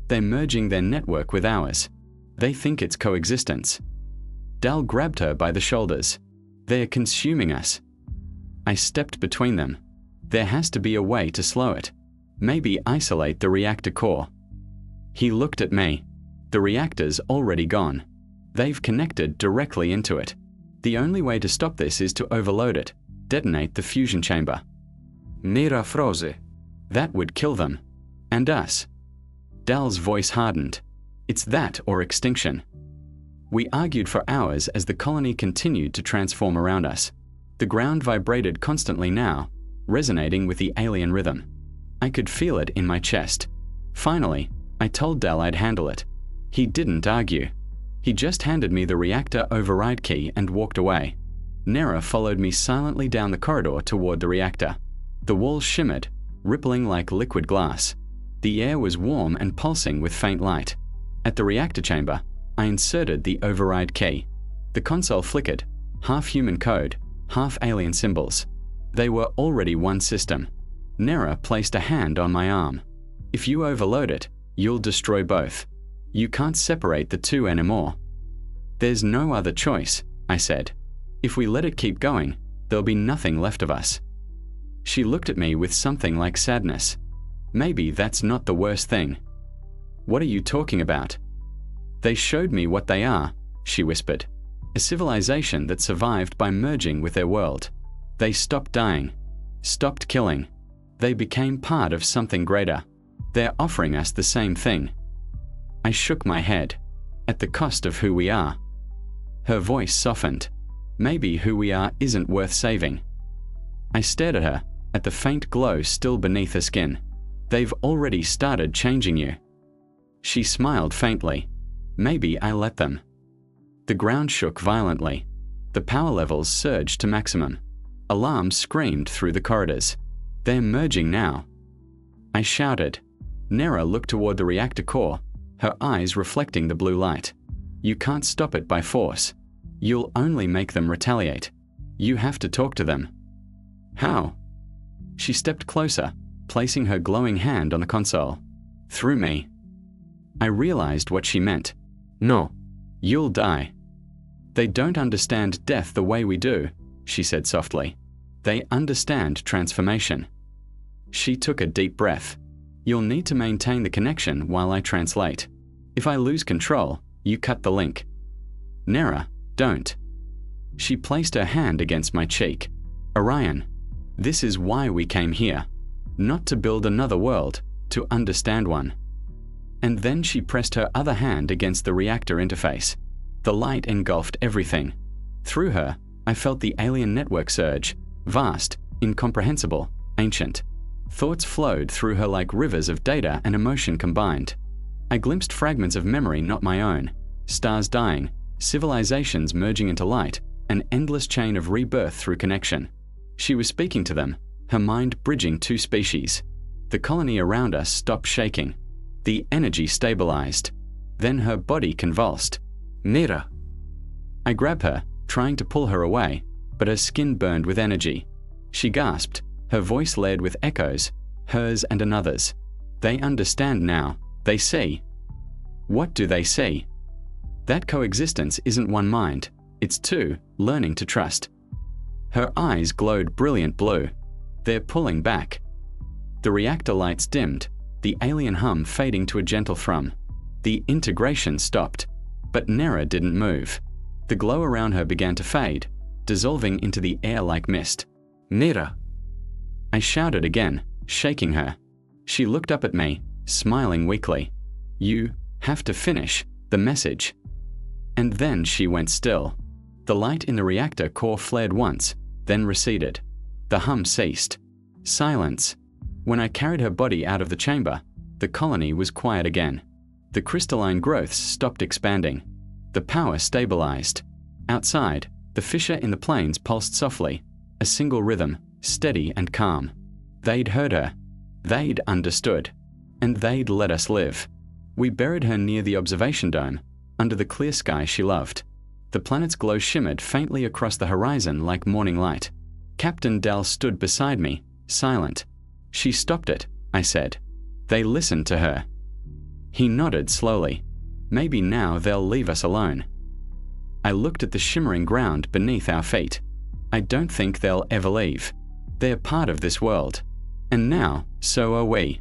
They're merging their network with ours. They think it's coexistence. Dal grabbed her by the shoulders. They're consuming us. I stepped between them. There has to be a way to slow it. Maybe isolate the reactor core. He looked at me. The reactor's already gone. They've connected directly into it. The only way to stop this is to overload it, detonate the fusion chamber. Nera froze. That would kill them. And us. Dal's voice hardened. It's that or extinction. We argued for hours as the colony continued to transform around us. The ground vibrated constantly now, resonating with the alien rhythm. I could feel it in my chest. Finally, I told Dal I'd handle it. He didn't argue. He just handed me the reactor override key and walked away. Nera followed me silently down the corridor toward the reactor. The walls shimmered, rippling like liquid glass. The air was warm and pulsing with faint light. At the reactor chamber, I inserted the override key. The console flickered, half human code, half alien symbols. They were already one system. Nera placed a hand on my arm. If you overload it, you'll destroy both. You can't separate the two anymore. There's no other choice, I said. If we let it keep going, there'll be nothing left of us. She looked at me with something like sadness. Maybe that's not the worst thing. What are you talking about? They showed me what they are, she whispered. A civilization that survived by merging with their world. They stopped dying, stopped killing. They became part of something greater. They're offering us the same thing. I shook my head. At the cost of who we are. Her voice softened. Maybe who we are isn't worth saving. I stared at her, at the faint glow still beneath her skin. They've already started changing you. She smiled faintly. Maybe I let them. The ground shook violently. The power levels surged to maximum. Alarms screamed through the corridors. They're merging now. I shouted. Nera looked toward the reactor core, her eyes reflecting the blue light. You can't stop it by force. You'll only make them retaliate. You have to talk to them. How? She stepped closer, placing her glowing hand on the console. Through me. I realized what she meant. No. You'll die. They don't understand death the way we do, she said softly. They understand transformation. She took a deep breath. You'll need to maintain the connection while I translate. If I lose control, you cut the link. Nera, don't. She placed her hand against my cheek. Orion, this is why we came here. Not to build another world, to understand one. And then she pressed her other hand against the reactor interface. The light engulfed everything. Through her, I felt the alien network surge, vast, incomprehensible, ancient. Thoughts flowed through her like rivers of data and emotion combined. I glimpsed fragments of memory not my own, stars dying, civilizations merging into light, an endless chain of rebirth through connection. She was speaking to them, her mind bridging two species. The colony around us stopped shaking. The energy stabilized. Then her body convulsed. Nera. I grabbed her, trying to pull her away, but her skin burned with energy. She gasped, her voice layered with echoes, hers and another's. They understand now. They see. What do they see? That coexistence isn't one mind. It's two, learning to trust. Her eyes glowed brilliant blue. They're pulling back. The reactor lights dimmed, the alien hum fading to a gentle thrum. The integration stopped, but Nera didn't move. The glow around her began to fade, dissolving into the air like mist. Nera! I shouted again, shaking her. She looked up at me, smiling weakly. You have to finish the message. And then she went still. The light in the reactor core flared once, then receded. The hum ceased. Silence. When I carried her body out of the chamber, the colony was quiet again. The crystalline growths stopped expanding. The power stabilized. Outside, the fissure in the plains pulsed softly, a single rhythm, steady and calm. They'd heard her. They'd understood. And they'd let us live. We buried her near the observation dome, under the clear sky she loved. The planet's glow shimmered faintly across the horizon like morning light. Captain Dell stood beside me, silent. She stopped it, I said. They listened to her. He nodded slowly. Maybe now they'll leave us alone. I looked at the shimmering ground beneath our feet. I don't think they'll ever leave. They're part of this world. And now, so are we.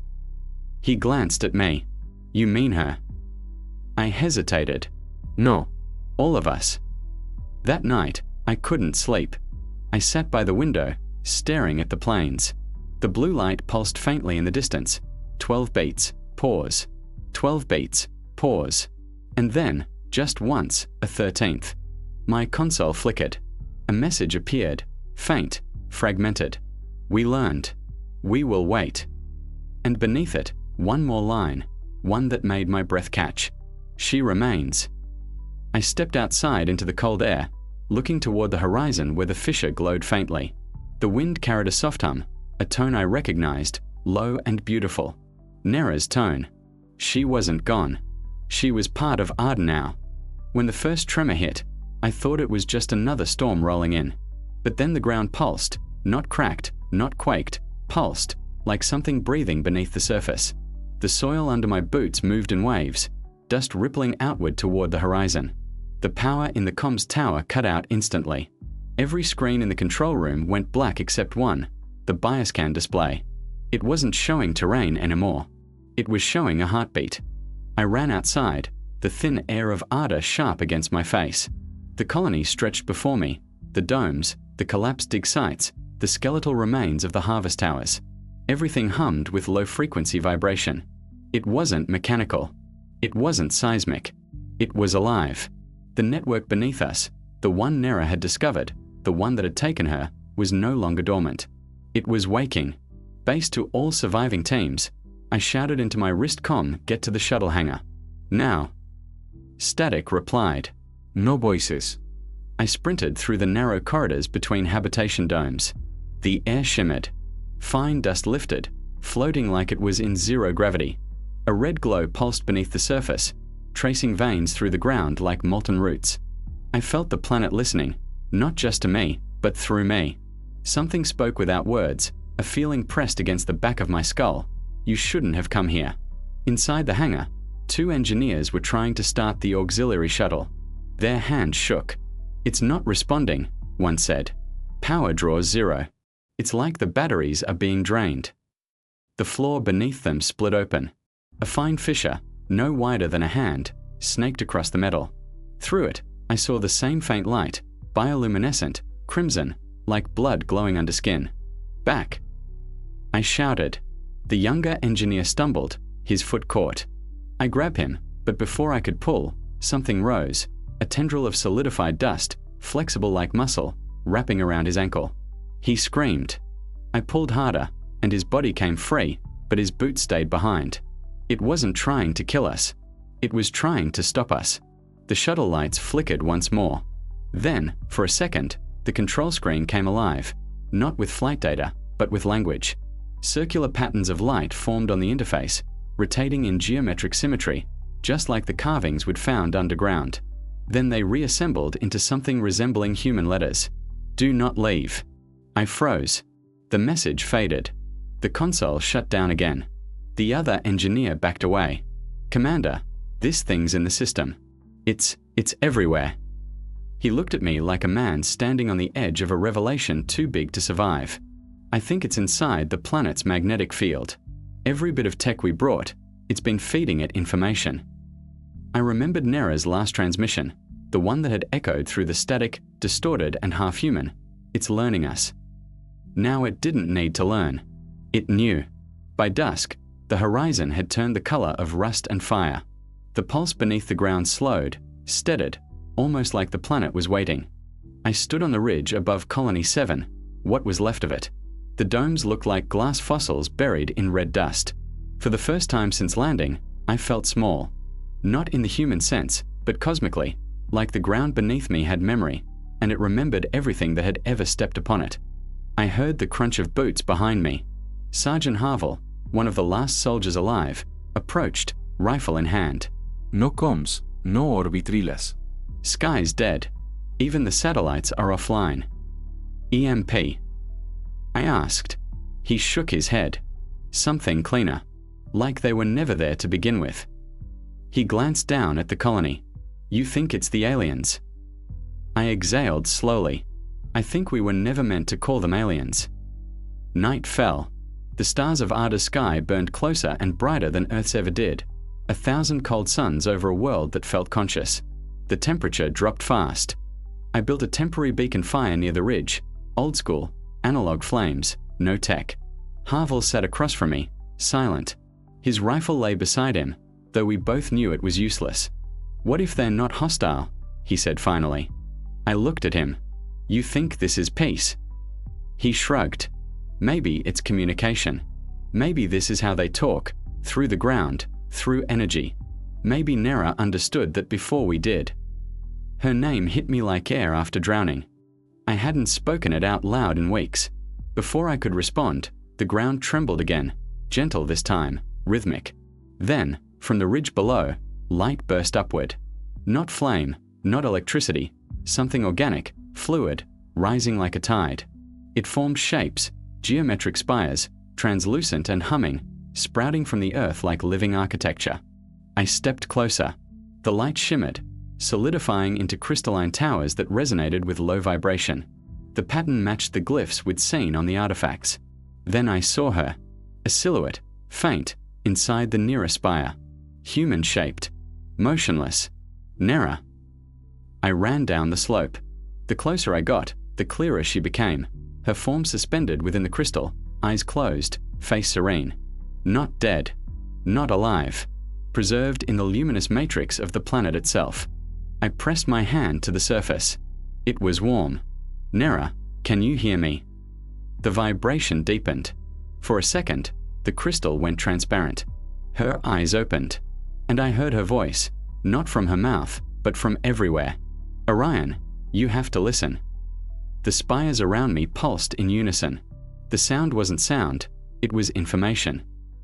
He glanced at me. You mean her? I hesitated. No. All of us. That night, I couldn't sleep. I sat by the window, staring at the plains. The blue light pulsed faintly in the distance. 12 beats, pause. 12 beats, pause. And then, just once, a 13th. My console flickered. A message appeared, faint, fragmented. We learned. We will wait. And beneath it, one more line, one that made my breath catch. She remains. I stepped outside into the cold air, looking toward the horizon where the fissure glowed faintly. The wind carried a soft hum, a tone I recognized, low and beautiful. Nera's tone. She wasn't gone. She was part of Arda now. When the first tremor hit, I thought it was just another storm rolling in. But then the ground pulsed, not cracked, not quaked, pulsed, like something breathing beneath the surface. The soil under my boots moved in waves, dust rippling outward toward the horizon. The power in the comms tower cut out instantly. Every screen in the control room went black except one, the bioscan display. It wasn't showing terrain anymore. It was showing a heartbeat. I ran outside, the thin air of Arda sharp against my face. The colony stretched before me, the domes, the collapsed dig sites, the skeletal remains of the harvest towers. Everything hummed with low-frequency vibration. It wasn't mechanical. It wasn't seismic. It was alive. The network beneath us, the one Nera had discovered, the one that had taken her, was no longer dormant. It was waking. Based to all surviving teams, I shouted into my wrist comm, get to the shuttle hangar. Now. Static replied. No voices. I sprinted through the narrow corridors between habitation domes. The air shimmered. Fine dust lifted, floating like it was in zero gravity. A red glow pulsed beneath the surface, tracing veins through the ground like molten roots. I felt the planet listening, not just to me, but through me. Something spoke without words, a feeling pressed against the back of my skull. You shouldn't have come here. Inside the hangar, 2 engineers were trying to start the auxiliary shuttle. Their hand shook. "It's not responding," one said. "Power draws 0. It's like the batteries are being drained." The floor beneath them split open. A fine fissure, no wider than a hand, snaked across the metal. Through it, I saw the same faint light, bioluminescent, crimson, like blood glowing under skin. "Back!" I shouted. The younger engineer stumbled, his foot caught. I grabbed him, but before I could pull, something rose, a tendril of solidified dust, flexible like muscle, wrapping around his ankle. He screamed. I pulled harder, and his body came free, but his boot stayed behind. It wasn't trying to kill us. It was trying to stop us. The shuttle lights flickered once more. Then, for a second, the control screen came alive, not with flight data, but with language. Circular patterns of light formed on the interface, rotating in geometric symmetry, just like the carvings we'd found underground. Then they reassembled into something resembling human letters. "Do not leave." I froze. The message faded. The console shut down again. The other engineer backed away. "Commander, this thing's in the system. It's everywhere." He looked at me like a man standing on the edge of a revelation too big to survive. "I think it's inside the planet's magnetic field. Every bit of tech we brought, it's been feeding it information." I remembered Nera's last transmission, the one that had echoed through the static, distorted and half-human. It's learning us. Now it didn't need to learn. It knew. By dusk, the horizon had turned the color of rust and fire. The pulse beneath the ground slowed, steadied, almost like the planet was waiting. I stood on the ridge above Colony 7, what was left of it. The domes looked like glass fossils buried in red dust. For the first time since landing, I felt small. Not in the human sense, but cosmically, like the ground beneath me had memory, and it remembered everything that had ever stepped upon it. I heard the crunch of boots behind me. Sergeant Harville, one of the last soldiers alive, approached, rifle in hand. No comms, no orbitriles. "Sky's dead. Even the satellites are offline." "EMP?" I asked. He shook his head. "Something cleaner. Like they were never there to begin with." He glanced down at the colony. "You think it's the aliens?" I exhaled slowly. I think we were never meant to call them aliens. Night fell. The stars of Arda's sky burned closer and brighter than Earth's ever did. 1,000 cold suns over a world that felt conscious. The temperature dropped fast. I built a temporary beacon fire near the ridge. Old school, analog flames, no tech. Harville sat across from me, silent. His rifle lay beside him, though we both knew it was useless. "What if they're not hostile?" he said finally. I looked at him. "You think this is peace?" He shrugged. "Maybe it's communication. Maybe this is how they talk, through the ground, through energy. Maybe Nera understood that before we did." Her name hit me like air after drowning. I hadn't spoken it out loud in weeks. Before I could respond, the ground trembled again, gentle this time, rhythmic. Then, from the ridge below, light burst upward. Not flame, not electricity, something organic, fluid, rising like a tide. It formed shapes, geometric spires, translucent and humming, sprouting from the earth like living architecture. I stepped closer. The light shimmered, solidifying into crystalline towers that resonated with low vibration. The pattern matched the glyphs we'd seen on the artifacts. Then I saw her, a silhouette, faint, inside the nearer spire. Human-shaped, motionless. Nera. I ran down the slope. The closer I got, the clearer she became, her form suspended within the crystal, eyes closed, face serene. Not dead. Not alive. Preserved in the luminous matrix of the planet itself. I pressed my hand to the surface. It was warm. "Nera, can you hear me?" The vibration deepened. For a second, the crystal went transparent. Her eyes opened, and I heard her voice, not from her mouth, but from everywhere. "Orion, you have to listen." The spires around me pulsed in unison. The sound wasn't sound, it was information.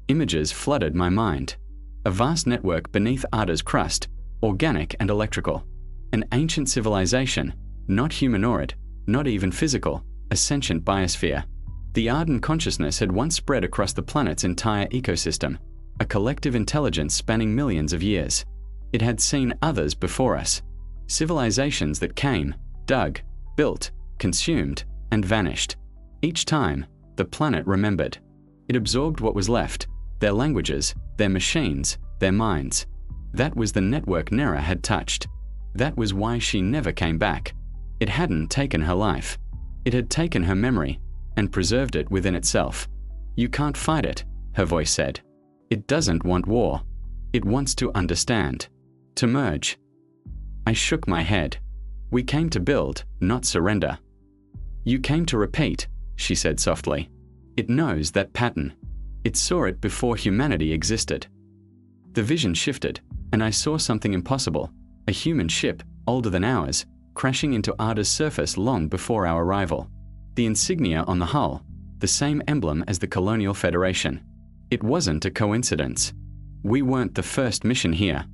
Images flooded my mind. A vast network beneath Arda's crust, organic and electrical. An ancient civilization, not humanoid, not even physical, a sentient biosphere. The Ardan consciousness had once spread across the planet's entire ecosystem, a collective intelligence spanning millions of years. It had seen others before us. Civilizations that came, dug, built, consumed, and vanished. Each time, the planet remembered. It absorbed what was left, their languages, their machines, their minds. That was the network Nera had touched. That was why she never came back. It hadn't taken her life. It had taken her memory and preserved it within itself. You can't fight it, her voice said. It doesn't want war. It wants to understand, to merge. I shook my head. We came to build, not surrender. You came to repeat, she said softly. It knows that pattern. It saw it before humanity existed. The vision shifted, and I saw something impossible, a human ship, older than ours, crashing into Arda's surface long before our arrival. The insignia on the hull, the same emblem as the Colonial Federation. It wasn't a coincidence. We weren't the first mission here.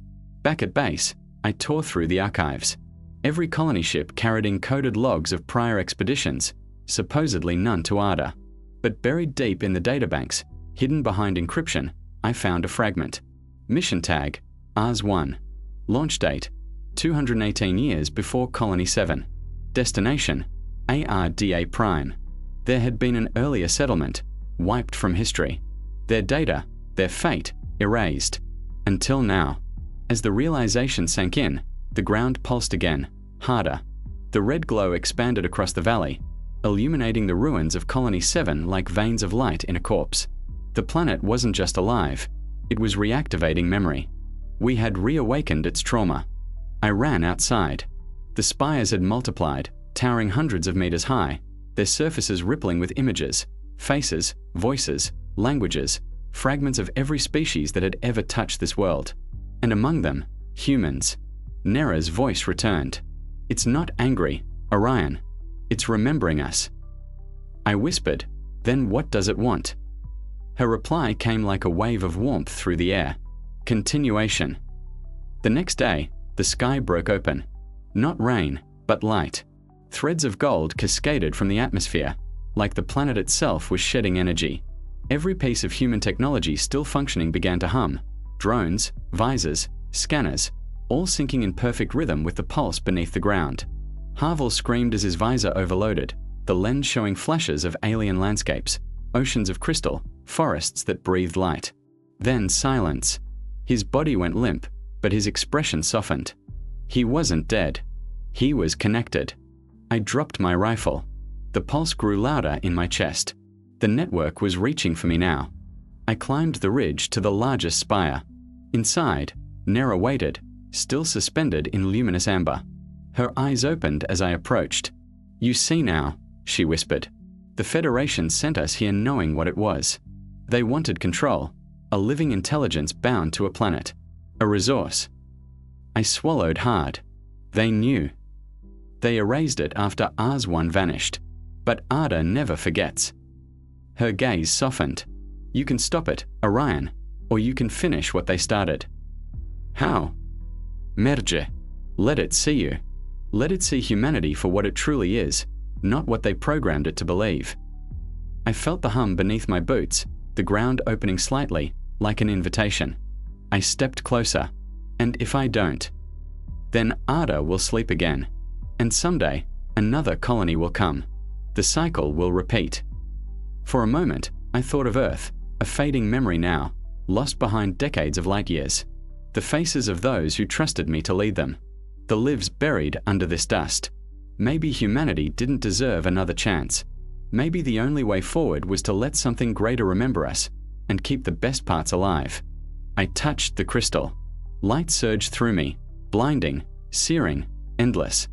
Back at base, I tore through the archives. Every colony ship carried encoded logs of prior expeditions, supposedly none to Arda. But buried deep in the databanks, hidden behind encryption, I found a fragment. Mission tag, Ars-1. Launch date, 218 years before Colony 7. Destination, Arda Prime. There had been an earlier settlement, wiped from history. Their data, their fate, erased. Until now. As the realization sank in, the ground pulsed again, harder. The red glow expanded across the valley, illuminating the ruins of Colony 7 like veins of light in a corpse. The planet wasn't just alive, it was reactivating memory. We had reawakened its trauma. I ran outside. The spires had multiplied, towering hundreds of meters high, their surfaces rippling with images, faces, voices, languages, fragments of every species that had ever touched this world. And among them, humans. Nera's voice returned. It's not angry, Orion. It's remembering us. I whispered, then what does it want? Her reply came like a wave of warmth through the air. Continuation. The next day, the sky broke open. Not rain, but light. Threads of gold cascaded from the atmosphere, like the planet itself was shedding energy. Every piece of human technology still functioning began to hum. Drones, visors, scanners, all syncing in perfect rhythm with the pulse beneath the ground. Harville screamed as his visor overloaded, the lens showing flashes of alien landscapes, oceans of crystal, forests that breathed light. Then silence. His body went limp, but his expression softened. He wasn't dead. He was connected. I dropped my rifle. The pulse grew louder in my chest. The network was reaching for me now. I climbed the ridge to the largest spire. Inside, Nera waited, still suspended in luminous amber. Her eyes opened as I approached. You see now, she whispered. The Federation sent us here knowing what it was. They wanted control, a living intelligence bound to a planet, a resource. I swallowed hard. They knew. They erased it after Ars-1 vanished. But Arda never forgets. Her gaze softened. You can stop it, Orion, or you can finish what they started. How? Merge. Let it see you. Let it see humanity for what it truly is, not what they programmed it to believe. I felt the hum beneath my boots, the ground opening slightly, like an invitation. I stepped closer. And if I don't, then Arda will sleep again. And someday, another colony will come. The cycle will repeat. For a moment, I thought of Earth, a fading memory now, lost behind decades of light years. The faces of those who trusted me to lead them. The lives buried under this dust. Maybe humanity didn't deserve another chance. Maybe the only way forward was to let something greater remember us and keep the best parts alive. I touched the crystal. Light surged through me, blinding, searing, endless.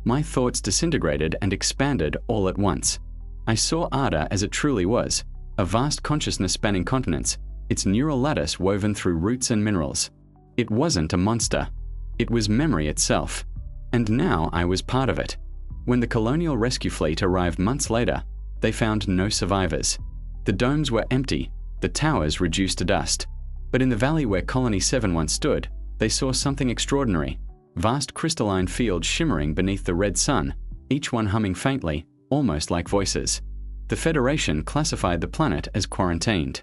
My thoughts disintegrated and expanded all at once. I saw Arda as it truly was, a vast consciousness spanning continents, its neural lattice woven through roots and minerals. It wasn't a monster. It was memory itself. And now I was part of it. When the colonial rescue fleet arrived months later, they found no survivors. The domes were empty, the towers reduced to dust. But in the valley where Colony 7 once stood, they saw something extraordinary. Vast crystalline fields shimmering beneath the red sun, each one humming faintly, almost like voices. The Federation classified the planet as quarantined.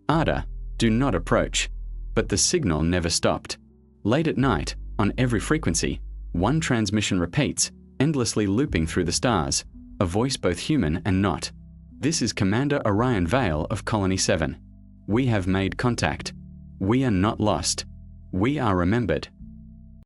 Arda, do not approach. But the signal never stopped. Late at night, on every frequency, One transmission repeats, endlessly looping through the stars, a voice both human and not. This is Commander Orion Vale of Colony 7. We have made contact. We are not lost. We are remembered.